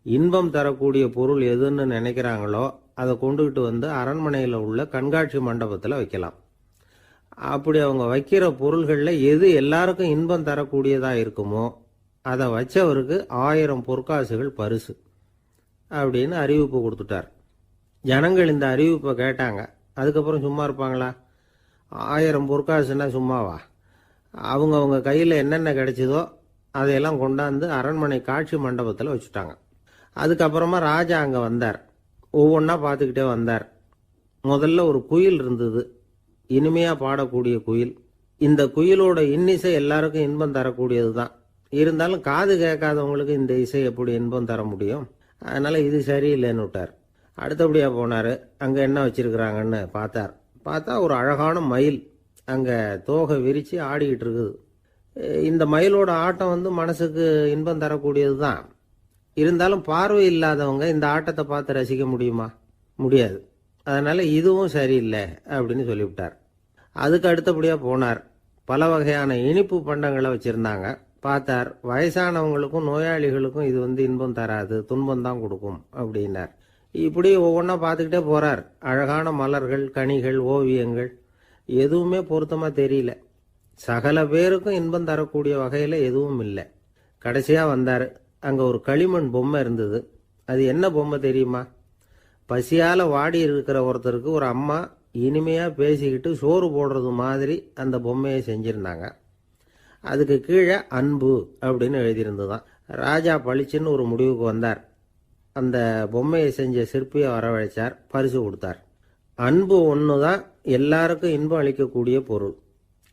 இன்பம் தரக்கூடிய பொருள் எதுன்னு நினைக்கிறாங்களோ அதை கொண்டுகிட்டு அரண்மனையில் உள்ள கண்காட்சி மண்டபத்தில் வைக்கலாம். அப்படி அவங்க வைக்கிற பொருள்களில் எது எல்லாருக்கும் இன்பம் தரக்கூடியதாக இருக்குமோ அதை வச்சவருக்கு 1000 பொற்காசுகள் பரிசு அப்படின்னு அறிவிப்பு கொடுத்துட்டார். ஜனங்கள் இந்த அறிவிப்பை கேட்டாங்க. அதுக்கப்புறம் சும்மா இருப்பாங்களா? 1000 பொற்காசுன்னா சும்மாவா? அவங்க கையில் என்னென்ன கிடைச்சதோ அதையெல்லாம் கொண்டாந்து அரண்மனை காட்சி மண்டபத்தில் வச்சுட்டாங்க. அதுக்கப்புறமா ராஜா அங்கே வந்தார். ஒவ்வொன்றா பார்த்துக்கிட்டே வந்தார். முதல்ல ஒரு குயில் இருந்தது, இனிமையாக பாடக்கூடிய குயில். இந்த குயிலோட இன்னிசை எல்லாருக்கும் இன்பம் தரக்கூடியது தான். இருந்தாலும் காது கேட்காதவங்களுக்கு இந்த இசை எப்படி இன்பம் தர முடியும்? அதனால இது சரியில்லைன்னு விட்டார். அடுத்தபடியாக போனார். அங்கே என்ன வச்சிருக்கிறாங்கன்னு பார்த்தா ஒரு அழகான மயில் அங்கே தோகை விரித்து ஆடிக்கிட்டு இருக்குது. இந்த மயிலோட ஆட்டம் மனசுக்கு இன்பம் தரக்கூடியது தான். இருந்தாலும் பார்வை இல்லாதவங்க இந்த ஆட்டத்தை பார்த்து ரசிக்க முடியுமா? முடியாது. அதனால இதுவும் சரியில்லை அப்படின்னு சொல்லிவிட்டார். அதுக்கு அடுத்தபடியாக போனார். பல வகையான இனிப்பு பண்டங்களை வச்சுருந்தாங்க. பார்த்தார், வயசானவங்களுக்கும் நோயாளிகளுக்கும் இது இன்பம் தராது, துன்பம் தான் கொடுக்கும் அப்படின்னார். இப்படி ஒவ்வொன்றா பார்த்துக்கிட்டே போகிறார். அழகான மலர்கள், கனிகள், ஓவியங்கள் எதுவுமே பொருத்தமாக தெரியல. சகல பேருக்கும் இன்பம் தரக்கூடிய வகையில் எதுவும் இல்லை. கடைசியாக வந்தார். அங்கே ஒரு களிமண் பொம்மை இருந்தது. அது என்ன பொம்மை தெரியுமா? பசியால் வாடி இருக்கிற ஒருத்தருக்கு ஒரு அம்மா இனிமையாக பேசிக்கிட்டு சோறு போடுறது மாதிரி அந்த பொம்மையை செஞ்சுருந்தாங்க. அதுக்கு கீழே அன்பு அப்படின்னு எழுதியிருந்ததுதான். ராஜா பளிச்சுன்னு ஒரு முடிவுக்கு வந்தார். அந்த பொம்மையை செஞ்ச சிற்பியை வரவழைச்சார், பரிசு கொடுத்தார். அன்பு ஒன்று தான் எல்லாருக்கும் இன்பம் அளிக்கக்கூடிய பொருள்.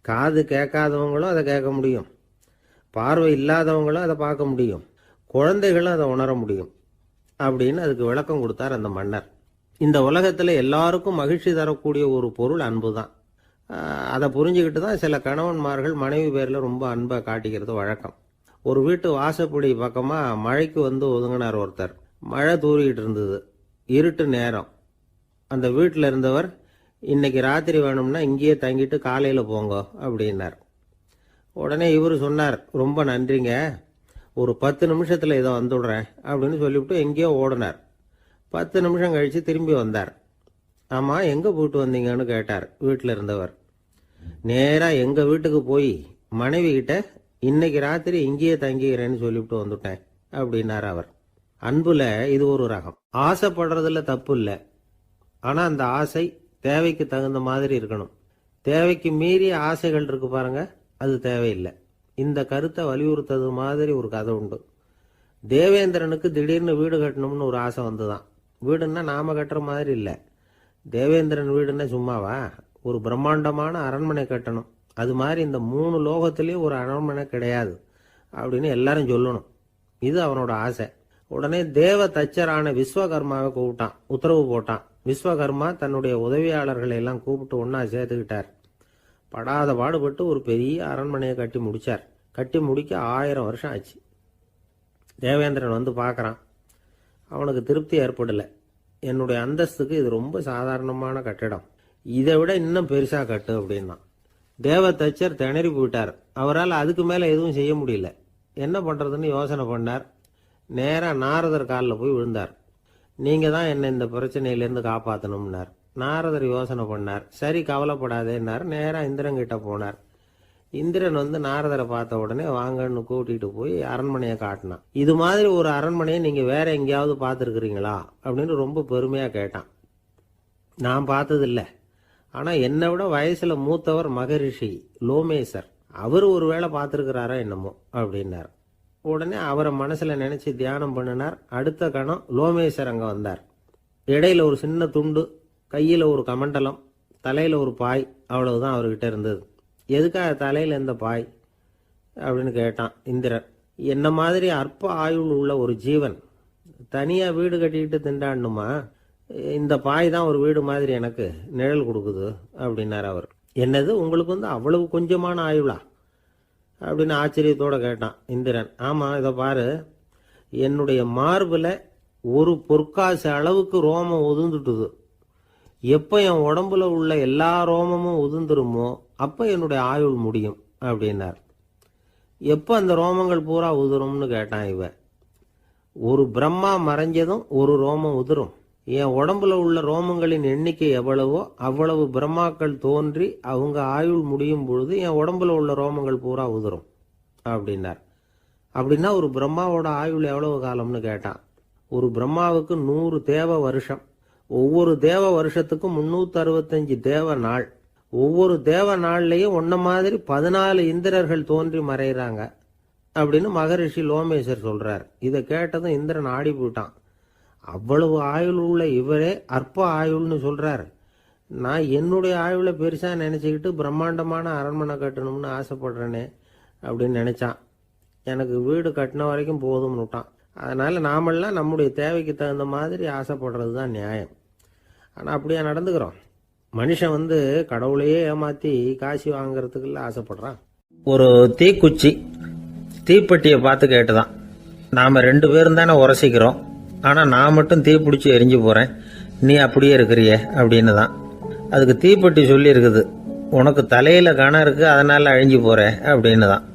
காது கேட்காதவங்களும் அதை கேட்க முடியும், பார்வை இல்லாதவங்களும் அதை பார்க்க முடியும், குழந்தைகளும் அதை உணர முடியும் அப்படின்னு அதுக்கு விளக்கம் கொடுத்தார் அந்த மன்னர். இந்த உலகத்தில் எல்லாருக்கும் மகிழ்ச்சி தரக்கூடிய ஒரு பொருள் அன்பு தான். அதை புரிஞ்சுக்கிட்டு தான் சில கணவன்மார்கள் மனைவி பேரில் ரொம்ப அன்பை காட்டிக்கிறது வழக்கம். ஒரு வீட்டு வாசப்படி பக்கமாக மழைக்கு ஒதுங்கினார் ஒருத்தர். மழை தூரிக்கிட்டு இருந்தது, இருட்டு நேரம். அந்த வீட்டில் இருந்தவர், இன்னைக்கு ராத்திரி வேணும்னா இங்கேயே தங்கிட்டு காலையில் போங்க அப்படின்னார். உடனே இவர் சொன்னார், ரொம்ப நன்றிங்க, ஒரு 10 நிமிஷத்தில் இதை வந்துடுறேன் அப்படின்னு சொல்லிவிட்டு எங்கேயோ ஓடினார். 10 நிமிஷம் கழித்து திரும்பி வந்தார். ஆமாம், எங்கே போயிட்டு வந்தீங்கன்னு கேட்டார் வீட்டில் இருந்தவர். நேராக எங்கள் வீட்டுக்கு போய் மனைவி கிட்ட இன்னைக்கு ராத்திரி இங்கேயே தங்கிக்கிறேன்னு சொல்லிவிட்டு வந்துட்டேன் அப்படின்னார் அவர். அன்புல இது ஒரு ரகம். ஆசைப்படுறதுல தப்பு இல்லை, ஆனால் அந்த ஆசை தேவைக்கு தகுந்த மாதிரி இருக்கணும். தேவைக்கு மீறிய ஆசைகள் இருக்கு பாருங்க, அது தேவையில்லை. இந்த கருத்தை வலியுறுத்தது மாதிரி ஒரு கதை உண்டு. தேவேந்திரனுக்கு திடீர்னு வீடு கட்டணும்னு ஒரு ஆசை வந்துதான். வீடுன்னா நாம கட்டுற மாதிரி இல்லை. தேவேந்திரன் வீடுன்னா சும்மாவா, ஒரு பிரம்மாண்டமான அரண்மனை கட்டணும். அது மாதிரி இந்த 3 லோகத்திலேயும் ஒரு அரண்மனை கிடையாது அப்படின்னு எல்லாரும் சொல்லணும். இது அவனோட ஆசை. உடனே தேவ தச்சரான விஸ்வகர்மாவை கூப்பிட்டான், உத்தரவு போட்டான். விஸ்வகர்மா தன்னுடைய உதவியாளர்களை எல்லாம் கூப்பிட்டு ஒன்னா சேர்த்துக்கிட்டார். படாத பாடுபட்டு ஒரு பெரிய அரண்மனையை கட்டி முடிச்சார். கட்டி முடிக்க 1000 வருஷம் ஆச்சு. தேவேந்திரன் வந்து பார்க்குறான். அவனுக்கு திருப்தி ஏற்படலை. என்னுடைய அந்தஸ்துக்கு இது ரொம்ப சாதாரணமான கட்டிடம், இதை விட இன்னும் பெருசாக கட்டு அப்படின்னா. தேவ தச்சர் திணறி போயிட்டார். அவரால் அதுக்கு மேலே எதுவும் செய்ய முடியல. என்ன பண்ணுறதுன்னு யோசனை பண்ணார். நேராக நாரதர் காலில் போய் விழுந்தார். நீங்கள் தான் என்னை இந்த பிரச்சனையிலேருந்து காப்பாற்றணும்னார். நாரதர் யோசனை பண்ணார். சரி, கவலைப்படாதேன்னார். நேராக இந்திரன் கிட்ட போனார். இந்திரன் வந்து நாரதரை பார்த்த உடனே வாங்கன்னு கூட்டிகிட்டு போய் அரண்மனையை காட்டினான். இது மாதிரி ஒரு அரண்மனையை நீங்கள் வேற எங்கேயாவது பார்த்துருக்குறீங்களா அப்படின்னு ரொம்ப பெருமையாக கேட்டான். நான் பார்த்ததில்லை, ஆனால் என்னை விட வயசில் மூத்தவர் மகரிஷி லோமேசர், அவர் ஒரு வேளை பார்த்துருக்கிறாரா என்னமோ அப்படின்னார். உடனே அவரை மனசில் நினச்சி தியானம் பண்ணினார். அடுத்த கணம் லோமேசர் அங்கே வந்தார். இடையில ஒரு சின்ன துண்டு, கையில் ஒரு கமண்டலம், தலையில் ஒரு பாய், அவ்வளவுதான் அவர்கிட்ட இருந்தது. எதுக்காக தலையில் எந்த பாய் அப்படின்னு கேட்டான் இந்திரன். என்ன மாதிரி அற்ப ஆயுள் உள்ள ஒரு ஜீவன் தனியாக வீடு கட்டிக்கிட்டு திண்டாடணுமா? இந்த பாய் தான் ஒரு வீடு மாதிரி எனக்கு நிழல் கொடுக்குது அப்படின்னார் அவர். என்னது, உங்களுக்கு வந்து அவ்வளவு கொஞ்சமான ஆயுளா அப்படின்னு ஆச்சரியத்தோடு கேட்டான் இந்திரன். ஆமாம், இதை பாரு, என்னுடைய மார்பில் ஒரு பொற்காசு அளவுக்கு ரோமம் உதிர்ந்துட்டுது. எப்போ என் உடம்புல உள்ள எல்லா ரோமமும் உதிர்ந்துருமோ அப்போ என்னுடைய ஆயுள் முடியும் அப்படின்னார். எப்போ அந்த ரோமங்கள் பூரா உதிரும்னு கேட்டான் இவன். ஒரு பிரம்மா மறைஞ்சதும் ஒரு ரோமம் உதிரும். என் உடம்புல உள்ள ரோமங்களின் எண்ணிக்கை எவ்வளவோ அவ்வளவு பிரம்மாக்கள் தோன்றி அவங்க ஆயுள் முடியும் பொழுது என் உடம்புல உள்ள ரோமங்கள் பூரா உதிரும் அப்படின்னார். அப்படின்னா ஒரு பிரம்மாவோட ஆயுள் எவ்வளவு காலம்னு கேட்டான். ஒரு பிரம்மாவுக்கு 100 தேவ வருஷம். ஒவ்வொரு தேவ வருஷத்துக்கும் 365 தேவ நாள். ஒவ்வொரு தேவ நாள்லையும் ஒன்ன மாதிரி 14 இந்திரர்கள் தோன்றி மறைகிறாங்க அப்படின்னு மகரிஷி லோமேசர் சொல்றார். இதை கேட்டதும் இந்திரன் ஆடி போயிட்டான். அவ்வளவு ஆயுள் உள்ள இவரே அற்ப ஆயுள்னு சொல்றாரு. நான் என்னுடைய ஆயுளை பெருசா நினைச்சுக்கிட்டு பிரம்மாண்டமான அரண்மனை கட்டணும்னு ஆசைப்படுறேனே அப்படின்னு நினைச்சான். எனக்கு வீடு கட்டின வரைக்கும் போதும்னு விட்டான். அதனால நாமெல்லாம் நம்முடைய தேவைக்கு தகுந்த மாதிரி ஆசைப்படுறது தான் நியாயம். ஆனால் அப்படியே நடந்துக்கிறோம். மனுஷன் வந்து கடவுளையே ஏமாத்தி காசி வாங்கறதுக்குள்ள ஆசைப்படுறான். ஒரு தீக்குச்சி தீப்பெட்டியை பார்த்து கேட்டுதான், நாம 2 பேரும் தானே உரசிக்கிறோம், ஆனா நான் மட்டும் தீ பிடிச்சி எரிஞ்சு போறேன், நீ அப்படியே இருக்கிறிய அப்படின்னு தான். அதுக்கு தீப்பெட்டி சொல்லி இருக்குது, உனக்கு தலையில கணம் இருக்கு அதனால அழிஞ்சு போற அப்படின்னு தான்.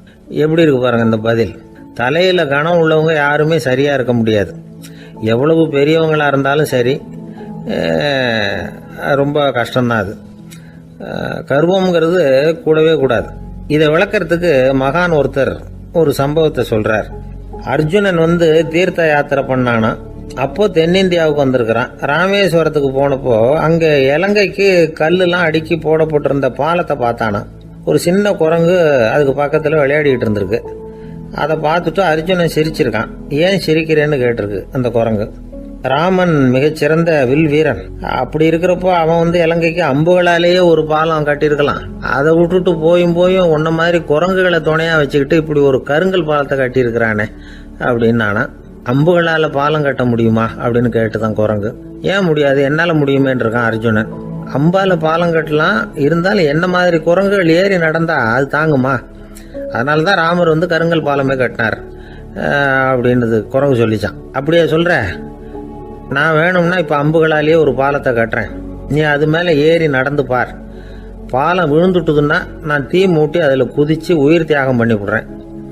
எப்படி இருக்கு பாருங்க இந்த பதில். தலையில கணம் உள்ளவங்க யாருமே சரியா இருக்க முடியாது. எவ்வளவு பெரியவங்களா இருந்தாலும் சரி, ரொம்ப கஷ்டம்தான் அது. கர்வம்ங்கிறது கூடவே கூடாது. இதை விளக்கறதுக்கு மகான் ஒருத்தர் ஒரு சம்பவத்தை சொல்றார். அர்ஜுனன் வந்து தீர்த்த யாத்திரை பண்ணானா. அப்போ தென்னிந்தியாவுக்கு வந்திருக்கிறான். ராமேஸ்வரத்துக்கு போனப்போ அங்க இலங்கைக்கு கல்லுலாம் அடுக்கி போடப்பட்டிருந்த பாலத்தை பார்த்தானா. ஒரு சின்ன குரங்கு அதுக்கு பக்கத்துல விளையாடிட்டு இருந்திருக்கு. அதை பார்த்துட்டு அர்ஜுனன் சிரிச்சிருக்கான். ஏன் சிரிக்கிறேன்னு கேட்டிருக்கு அந்த குரங்கு. ராமன் மிகச்சிறந்த வில் வீரன். அப்படி இருக்கிறப்போ அவன் வந்து இலங்கைக்கு அம்புகளாலேயே ஒரு பாலம் கட்டியிருக்கலாம். அதை விட்டுட்டு போயும் உன்ன மாதிரி குரங்குகளை துணையா வச்சுக்கிட்டு இப்படி ஒரு கருங்கல் பாலத்தை கட்டியிருக்கிறானே அப்படின்னு நானா. அம்புகளால பாலம் கட்ட முடியுமா அப்படின்னு கேட்டுதான் குரங்கு. ஏன் முடியாது, என்னால முடியுமேன்னு இருக்கான் அர்ஜுனன். அம்பால பாலம் கட்டலாம், இருந்தாலும் என்ன மாதிரி குரங்குகள் ஏறி நடந்தா அது தாங்குமா? அதனாலதான் ராமர் வந்து கருங்கல் பாலமே கட்டினார் அப்படின்னு குரங்கு சொல்லிச்சான். அப்படியே சொல்ற, நான் வேணும்னா இப்ப அம்புகளாலேயே ஒரு பாலத்தை கட்டுறேன், நீ அது மேல ஏறி நடந்து பார். பாலம் விழுந்துட்டுதுன்னா நான் தீ மூட்டி அதுல குதிச்சு உயிர் தியாகம் பண்ணி விடுறேன்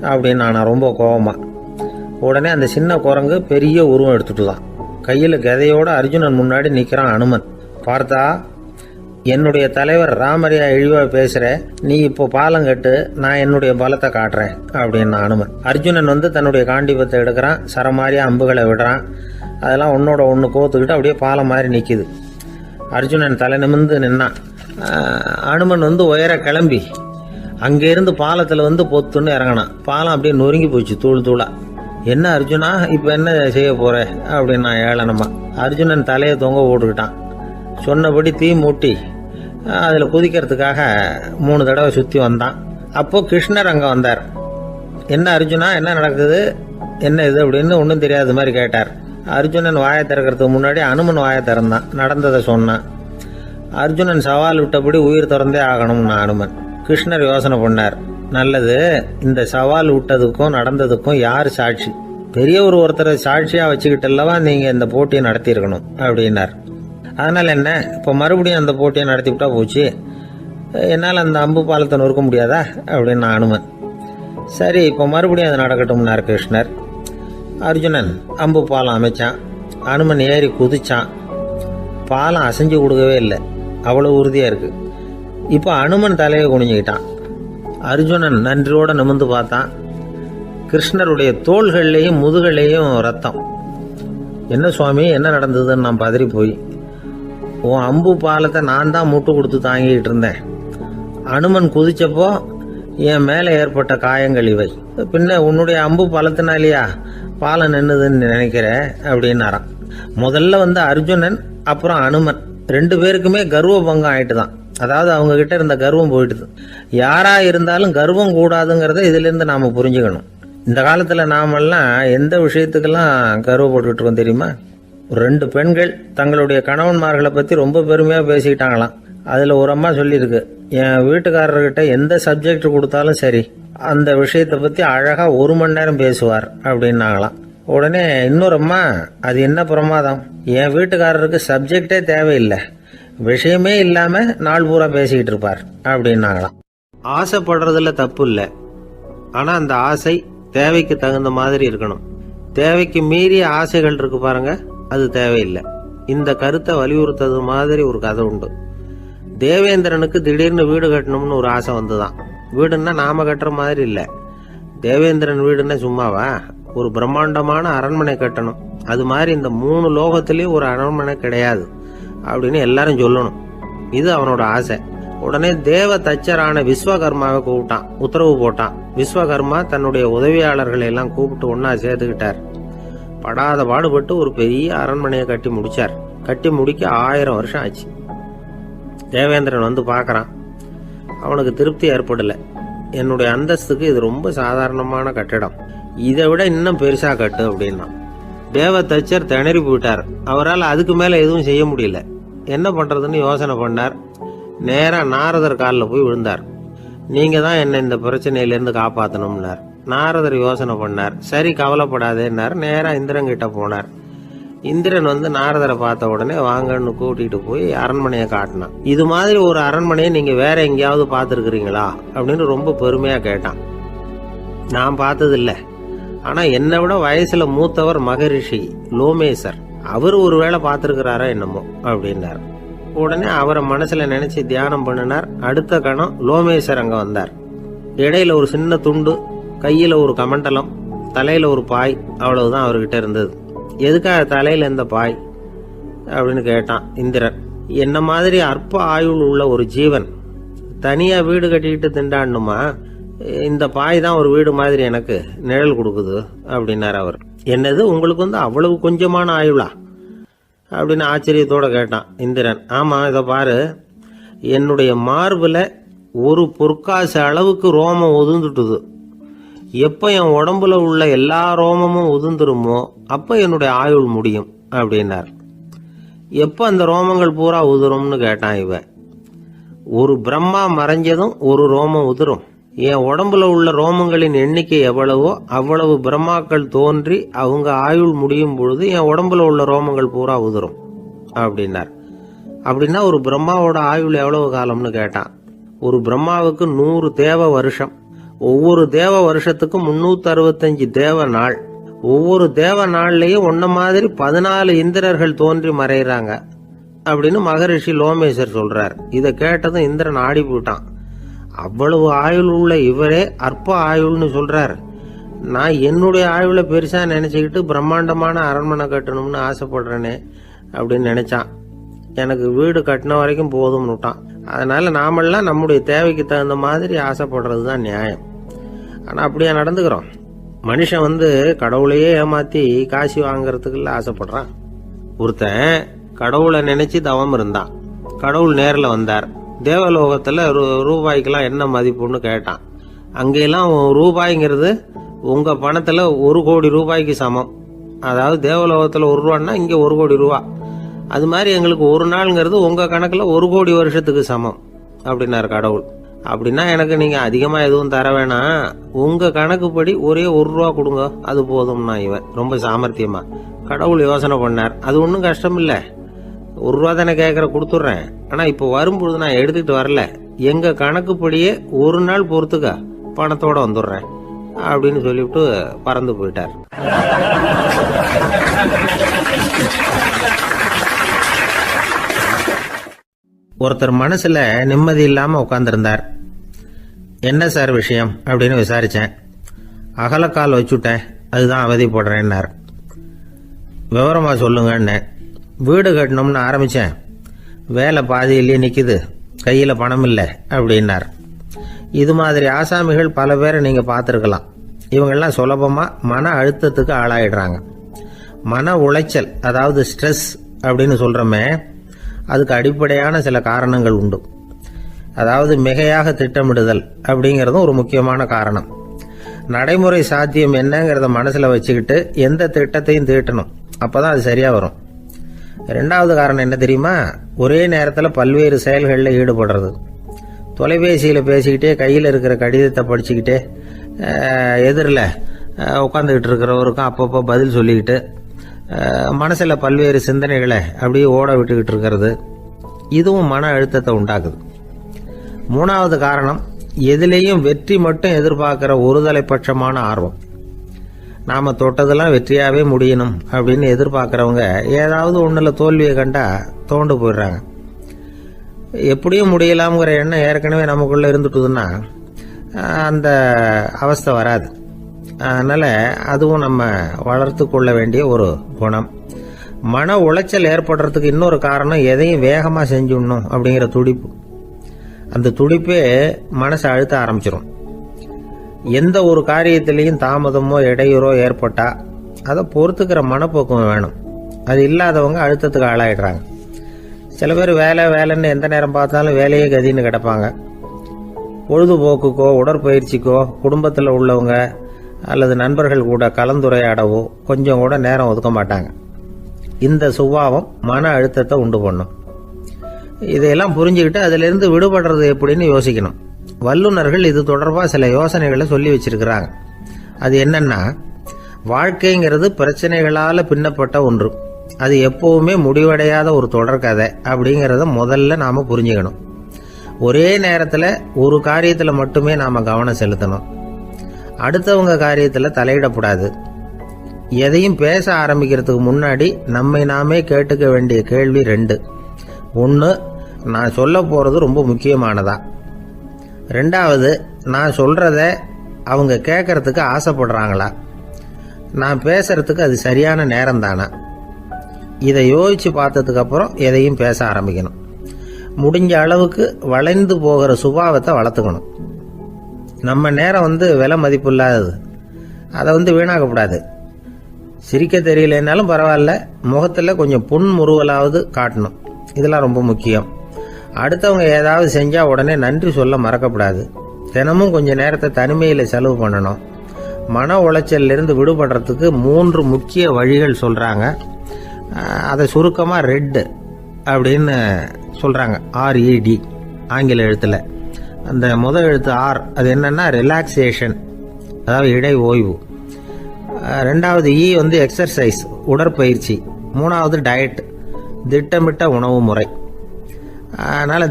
அப்படின்னு நான் ரொம்ப கோபமா. உடனே அந்த சின்ன குரங்கு பெரிய உருவம் எடுத்துட்டுதான். கையில் கதையோட அர்ஜுனன் முன்னாடி நிற்கிறான் அனுமன். பார்த்தா, என்னுடைய தலைவர் ராமரையா இழிவா பேசுற, நீ இப்போ பாலம் கட்டு, நான் என்னுடைய பலத்தை காட்டுறேன் அப்படின்னு அனுமன். அர்ஜுனன் தன்னுடைய காண்டிபத்தை எடுக்கிறான், சரமாரியா அம்புகளை விடுறான். அதெல்லாம் ஒன்னோட ஒன்று கோத்துக்கிட்டு அப்படியே பாலம் மாதிரி நிற்கிது. அர்ஜுனன் தலை நிமிர்ந்து நின்னான். அனுமன் உயர கிளம்பி அங்கேருந்து பாலத்தில் பொத்துன்னு இறங்கினான். பாலம் அப்படியே நொறுங்கி போச்சு தூள் தூளா. என்ன அர்ஜுனா, இப்போ என்ன செய்ய போற அப்படின்னு நான் ஏளனமா. அர்ஜுனன் தலையை தொங்க போட்டுக்கிட்டான். சொன்னபடி தீ மூட்டி அதில் குதிக்கிறதுக்காக 3 தடவை சுற்றி வந்தான். அப்போ கிருஷ்ணர் அங்கே வந்தார். என்ன அர்ஜுனா, என்ன நடக்குது, என்ன இது அப்படின்னு ஒன்றும் தெரியாத மாதிரி கேட்டார். அர்ஜுனன் வாயை திறக்கிறதுக்கு முன்னாடி அனுமன் வாயை திறந்தான், நடந்ததை சொன்னான். அர்ஜுனன் சவால் விட்டபடி உயிர் திறந்தே ஆகணும்னு அனுமன். கிருஷ்ணர் யோசனை பண்ணார். நல்லது, இந்த சவால் விட்டதுக்கும் நடந்ததுக்கும் யார் சாட்சி? பெரியவர் ஒருத்தரை சாட்சியாக வச்சுக்கிட்டல்லவா நீங்கள் இந்த போட்டியை நடத்தியிருக்கணும் அப்படின்னார். அதனால் என்ன, இப்போ மறுபடியும் அந்த போட்டியை நடத்திவிட்டா போச்சு, என்னால் அந்த அம்பு பாலத்தை நொறுக்க முடியாதா அப்படின்னு அனுமன். சரி, இப்போ மறுபடியும் அது நடக்கட்டும்னார் கிருஷ்ணர். அர்ஜுனன் அம்பு பாலம் அமைச்சான். அனுமன் ஏறி குதிச்சான். பாலம் அசைஞ்சு கொடுக்கவே இல்லை, அவ்வளோ உறுதியாக இருக்கு. இப்போ அனுமன் தலையை குனிஞ்சுக்கிட்டான். அர்ஜுனன் நன்றியோட நிமிர்ந்து பார்த்தான். கிருஷ்ணருடைய தோள்கள்லேயும் முதுகள்லேயும் ரத்தம். என்ன சுவாமி, என்ன நடந்ததுன்னு நான் பதறி போய், உன் அம்பு பாலத்தை நான் தான் முட்டு கொடுத்து தாங்கிட்டு இருந்தேன். அனுமன் குதிச்சப்போ என் மேலே ஏற்பட்ட காயங்கள் இவை. பின்ன உன்னுடைய அம்பு பாலத்தினாலேயா பாலம் நின்னுதுன்னு நினைக்கிற அப்படின்னாரான். முதல்ல அர்ஜுனன், அப்புறம் அனுமன் 2 பேருக்குமே கர்வ பங்கம் ஆயிட்டு தான். அதாவது அவங்க கிட்ட இருந்த கர்வம் போயிட்டுது. யாரா இருந்தாலும் கர்வம் கூடாதுங்கிறத இதுல இருந்து நாம புரிஞ்சுக்கணும். இந்த காலத்துல நாமெல்லாம் எந்த விஷயத்துக்கெல்லாம் கர்வப்பட்டுக்கிட்டு இருக்கோம் தெரியுமா? 2 பெண்கள் தங்களுடைய கணவன்மார்களை பத்தி ரொம்ப பெருமையா பேசிக்கிட்டாங்களாம். அதுல ஒரு அம்மா சொல்லியிருக்கு, என் வீட்டுக்காரர்கிட்ட எந்த சப்ஜெக்ட் கொடுத்தாலும் சரி, அந்த விஷயத்தை பத்தி அழகா 1 மணி நேரம் பேசுவார் அப்படின்னாங்களாம். உடனே இன்னொரு அம்மா, அது என்ன பிரமாதம், என் வீட்டுக்காரருக்கு சப்ஜெக்டே தேவையில்லை, விஷயமே இல்லாம நாள் பூரா பேசிக்கிட்டு இருப்பார் அப்படின்னாங்களாம். ஆசைப்படுறதுல தப்பு இல்லை, ஆனா அந்த ஆசை தேவைக்கு தகுந்த மாதிரி இருக்கணும். தேவைக்கு மீறிய ஆசைகள் இருக்கு பாருங்க, அது தேவையில்லை. இந்த கருத்தை வலியுறுத்தது மாதிரி ஒரு கதை உண்டு. தேவேந்திரனுக்கு திடீர்னு வீடு கட்டணும்னு ஒரு ஆசை வந்துதான். வீடுன்னா நாம கட்டுற மாதிரி இல்லை. தேவேந்திரன் வீடுன்னா சும்மாவா, ஒரு பிரம்மாண்டமான அரண்மனை கட்டணும். அது மாதிரி இந்த 3 லோகத்திலயும் ஒரு அரண்மனை கிடையாது அப்படின்னு எல்லாரும் சொல்லணும். இது அவனோட ஆசை. உடனே தேவ தச்சரான விஸ்வகர்மாவை கூப்பிட்டான், உத்தரவு போட்டான். விஸ்வகர்மா தன்னுடைய உதவியாளர்களை எல்லாம் கூப்பிட்டு ஒன்னா சேர்த்துக்கிட்டார். படாத பாடுபட்டு ஒரு பெரிய அரண்மனையை கட்டி முடிச்சார். கட்டி முடிக்க 1000 வருஷம் ஆச்சு. தேவேந்திரன் பார்க்கறான். அவனுக்கு திருப்தி ஏற்படல. என்னுடைய அந்தஸ்துக்கு இது ரொம்ப சாதாரணமான கட்டிடம், இதை விட இன்னும் பெருசா கட்டு அப்படின்னா. தேவ தச்சர் திணறி போயிட்டார். அவரால் அதுக்கு மேல எதுவும் செய்ய முடியல. என்ன பண்றதுன்னு யோசனை பண்ணார். நேரா நாரதர் காலில் போய் விழுந்தார். நீங்க தான் என்ன இந்த பிரச்சனையிலிருந்து காப்பாற்றணும்னார். நாரதர் யோசனை பண்ணார். சரி, கவலைப்படாதேன்னார். நேரா இந்திரன் கிட்ட போனார். இந்திரன் நாரதரை பார்த்த உடனே வாங்கன்னு கூட்டிட்டு போய் அரண்மனையை காட்டினான். இது மாதிரி ஒரு அரண்மனையை நீங்க வேற எங்கேயாவது பார்த்துருக்கிறீங்களா அப்படின்னு ரொம்ப பெருமையா கேட்டான். நான் பார்த்ததில்ல, ஆனா என்னை விட வயசுல மூத்தவர் மகரிஷி லோமேசர், அவர் ஒருவேளை பார்த்திருக்கிறாரா என்னமோ அப்படின்னார். உடனே அவரை மனசுல நினைச்சு தியானம் பண்ணினார். அடுத்த கணம் லோமேசர் அங்க வந்தார். இடையில ஒரு சின்ன துண்டு, கையில ஒரு கமண்டலம், தலையில ஒரு பாய், அவ்வளவுதான் அவர்கிட்ட இருந்தது. எதுக்காக தலையில இந்த பாய் அப்படின்னு கேட்டான் இந்திரன். என்ன மாதிரி அற்ப ஆயுள் உள்ள ஒரு ஜீவன் தனியா வீடு கட்டிக்கிட்டு திண்டாடணுமா? இந்த பாய் தான் ஒரு வீடு மாதிரி எனக்கு நிழல் கொடுக்குது அப்படின்னார் அவர். என்னது, உங்களுக்கு அவ்வளவு கொஞ்சமான ஆயுளா அப்படின்னு ஆச்சரியத்தோட கேட்டான் இந்திரன். ஆமா, இதை பாரு, என்னுடைய மார்புல ஒரு பொற்காசு அளவுக்கு ரோமம் உதிர்ந்துட்டுது. எப்ப என் உடம்புல உள்ள எல்லா ரோமமும் உதிர்ந்துருமோ அப்ப என்னுடைய ஆயுள் முடியும் அப்படின்னார். எப்ப அந்த ரோமங்கள் பூரா உதிரும்னு கேட்டான் இவன். ஒரு பிரம்மா மறைஞ்சதும் ஒரு ரோமம் உதிரும். என் உடம்புல உள்ள ரோமங்களின் எண்ணிக்கை எவ்வளவோ அவ்வளவு பிரம்மாக்கள் தோன்றி அவங்க ஆயுள் முடியும் பொழுது என் உடம்புல உள்ள ரோமங்கள் பூரா உதிரும் அப்படின்னார். அப்படின்னா ஒரு பிரம்மாவோட ஆயுள் எவ்வளவு காலம்னு கேட்டான். ஒரு பிரம்மாவுக்கு 100 தேவ வருஷம். ஒவ்வொரு தேவ வருஷத்துக்கும் 365 தேவ நாள். ஒவ்வொரு தேவ நாள்லயும் ஒன்ன மாதிரி 14 இந்திரர்கள் தோன்றி மறைகிறாங்க அப்படின்னு மகரிஷி லோமேசர் சொல்றார். இதை கேட்டதும் இந்திரன் ஆடி போட்டான். அவ்வளவு ஆயுள் உள்ள இவரே அற்ப ஆயுள்னு சொல்றார். நான் என்னுடைய ஆயுளை பெருசா நினைச்சுக்கிட்டு பிரம்மாண்டமான அரண்மனை கட்டணும்னு ஆசைப்படுறேனே அப்படின்னு நினைச்சான். எனக்கு வீடு கட்டின வரைக்கும் போதும்னு விட்டான். அதனால நாமெல்லாம் நம்முடைய தேவைக்கு தகுந்த மாதிரி ஆசைப்படுறது தான் நியாயம். ஆனா அப்படியே நடந்துக்கிறோம். மனுஷன் கடவுளையே ஏமாத்தி காசி வாங்கறதுக்குள்ள ஆசைப்படுறான். ஒருத்தன் கடவுளை நினைச்சு தவம் இருந்தான். கடவுள் நேரில் வந்தார். தேவலோகத்துல ரூபாய்க்கெல்லாம் என்ன மதிப்புன்னு கேட்டான். அங்கெல்லாம் ரூபாய்ங்கிறது உங்க பணத்துல 1 கோடி ரூபாய்க்கு சமம். அதாவது தேவலோகத்துல 1 ரூபான்னா இங்க 1 கோடி ரூபா. அது மாதிரி எங்களுக்கு ஒரு நாள்ங்கிறது உங்க கணக்குல 1 கோடி வருஷத்துக்கு சமம் அப்படின்னாரு கடவுள். அப்படின்னா எனக்கு நீங்க அதிகமா எதுவும் தர வேணாம், உங்க கணக்குப்படி ஒரே 1 ரூபா கொடுங்க, அது போதும்னா இவன் ரொம்ப சாமர்த்தியமா. கடவுள் யோசனை பண்ணார். அது ஒன்றும் கஷ்டம் இல்லை, 1 ரூபா தானே கேட்கற கொடுத்துட்றேன். ஆனா இப்போ வரும்பொழுது நான் எடுத்துக்கிட்டு வரல, எங்க கணக்குப்படியே 1 நாள் பொறுத்துக்க பணத்தோட வந்துடுறேன் அப்படின்னு சொல்லிவிட்டு பறந்து போயிட்டார். ஒருத்தர் மனசுல நிம்மதி இல்லாம உட்கார்ந்திருந்தார். என்ன சார் விஷயம் அப்படின்னு விசாரிச்சேன். அகலக்கால் வச்சுட்டேன், அதுதான் அவதிப்படுறேன்னார். விவரமா சொல்லுங்கன்னு. வீடு கட்டணும்னு ஆரம்பிச்சேன், வேலை பாதியிலேயே நிக்குது, கையில பணம் இல்லை அப்படின்னார். இது மாதிரி ஆசாமிகள் பல பேரை நீங்க பார்த்துருக்கலாம். இவங்கெல்லாம் சுலபமா மன அழுத்தத்துக்கு ஆளாயிடுறாங்க. மன உளைச்சல், அதாவது ஸ்ட்ரெஸ் அப்படின்னு சொல்றோமே, அதுக்கு அடிப்படையான சில காரணங்கள் உண்டு. அதாவது மிகையாக திட்டமிடுதல் அப்படிங்கிறதும் ஒரு முக்கியமான காரணம். நடைமுறை சாத்தியம் என்னங்கிறத மனசுல வச்சுக்கிட்டு எந்த திட்டத்தையும் தீட்டணும், அப்பதான் அது சரியா வரும். 2வது காரணம் என்ன தெரியுமா? ஒரே நேரத்தில் பல்வேறு செயல்களில் ஈடுபடுறது. தொலைபேசியில பேசிக்கிட்டே கையில் இருக்கிற கடிதத்தை படிச்சுக்கிட்டே எதிரில் உட்காந்துக்கிட்டு இருக்கிறவருக்கும் அப்பப்போ பதில் சொல்லிக்கிட்டு மனசுல பல்வேறு சிந்தனைகளை அப்படியே ஓட விட்டுக்கிட்டு இருக்கிறது, இதுவும் மன அழுத்தத்தை உண்டாக்குது. 3வது காரணம், எதிலேயும் வெற்றி மட்டும் எதிர்பார்க்கிற ஒருதலைப்பட்சமான ஆர்வம். நாம தொட்டதெல்லாம் வெற்றியாவே முடியணும் அப்படின்னு எதிர்பார்க்கிறவங்க ஏதாவது ஒண்ணுல தோல்வியை கண்டா தோண்டு போயிடுறாங்க. எப்படியும் முடியலாம்ங்கிற எண்ணம் ஏற்கனவே நமக்குள்ள இருந்துட்டுதுன்னா அந்த அவஸ்தை வராது. அதனால அதுவும் நம்ம வளர்த்து கொள்ள வேண்டிய ஒரு குணம். மன உளைச்சல் ஏற்படுறதுக்கு இன்னொரு காரணம், எதையும் வேகமா செஞ்சுடணும் அப்படிங்கிற துடிப்பு. அந்த துடிப்பே மனசை அழுத்த ஆரம்பிச்சிடும். எந்த ஒரு காரியத்திலையும் தாமதமோ இடையூறோ ஏற்பட்டா அதை பொறுத்துக்கிற மனப்போக்கம் வேணும். அது இல்லாதவங்க அழுத்தத்துக்கு ஆளாயிடுறாங்க. சில பேர் வேலைன்னு எந்த நேரம் பார்த்தாலும் வேலையே கதின்னு கிடப்பாங்க. பொழுதுபோக்குக்கோ உடற்பயிற்சிக்கோ குடும்பத்தில் உள்ளவங்க அல்லது நண்பர்கள் கூட கலந்துரையாடவோ கொஞ்சம் கூட நேரம் ஒதுக்க மாட்டாங்க. இந்த சுபாவம் மன அழுத்தத்தை உண்டு பண்ணும். இதையெல்லாம் புரிஞ்சுக்கிட்டு அதிலிருந்து விடுபடுறது எப்படின்னு யோசிக்கணும். வல்லுநர்கள் இது தொடர்பாக சில யோசனைகளை சொல்லி வச்சிருக்கிறாங்க. அது என்னன்னா, வாழ்க்கைங்கிறது பிரச்சனைகளால பின்னப்பட்ட ஒன்று. அது எப்பவுமே முடிவடையாத ஒரு தொடர்கதை அப்படிங்கிறத முதல்ல நாம புரிஞ்சுக்கணும். ஒரே நேரத்தில் ஒரு காரியத்தில் மட்டுமே நாம கவனம் செலுத்தணும். அடுத்தவங்க காரியத்தில் தலையிடக்கூடாது. எதையும் பேச ஆரம்பிக்கிறதுக்கு முன்னாடி நம்மை நாமே கேட்டுக்க வேண்டிய கேள்வி 2. 1, நான் சொல்ல போறது ரொம்ப முக்கியமானதா? 2வது, நான் சொல்றத அவங்க கேட்கறதுக்கு ஆசைப்படுறாங்களா? நான் பேசுறதுக்கு அது சரியான நேரம் தானா? இதை யோசிச்சு பார்த்ததுக்கு அப்புறம் எதையும் பேச ஆரம்பிக்கணும். முடிஞ்ச அளவுக்கு வளைந்து போகிற சுபாவத்தை வளர்த்துக்கணும். நம்ம நேரம் விலை மதிப்பு இல்லாதது, அதை வீணாக்கக்கூடாது. சிரிக்க தெரியலனாலும் பரவாயில்ல, முகத்தில் கொஞ்சம் புன்முறுவலாவது காட்டணும். இதெல்லாம் ரொம்ப முக்கியம். அடுத்தவங்க ஏதாவது செஞ்சா உடனே நன்றி சொல்ல மறக்கப்படாது. தினமும் கொஞ்சம் நேரத்தை தனிமையில் செலவு பண்ணணும். மன உளைச்சல்ல இருந்து விடுபடுறதுக்கு 3 முக்கிய வழிகள் சொல்றாங்க. அதை சுருக்கமா ரெட் அப்படின்னு சொல்றாங்க. RED ஆங்கில எழுத்துல. அந்த முதல் எழுத்து R, அது என்னன்னா ரிலாக்ஸேஷன், அதாவது இடை ஓய்வு. 2வது E எக்ஸர்சைஸ், உடற்பயிற்சி. 3வது டயட், திட்டமிட்ட உணவு முறை. அதனால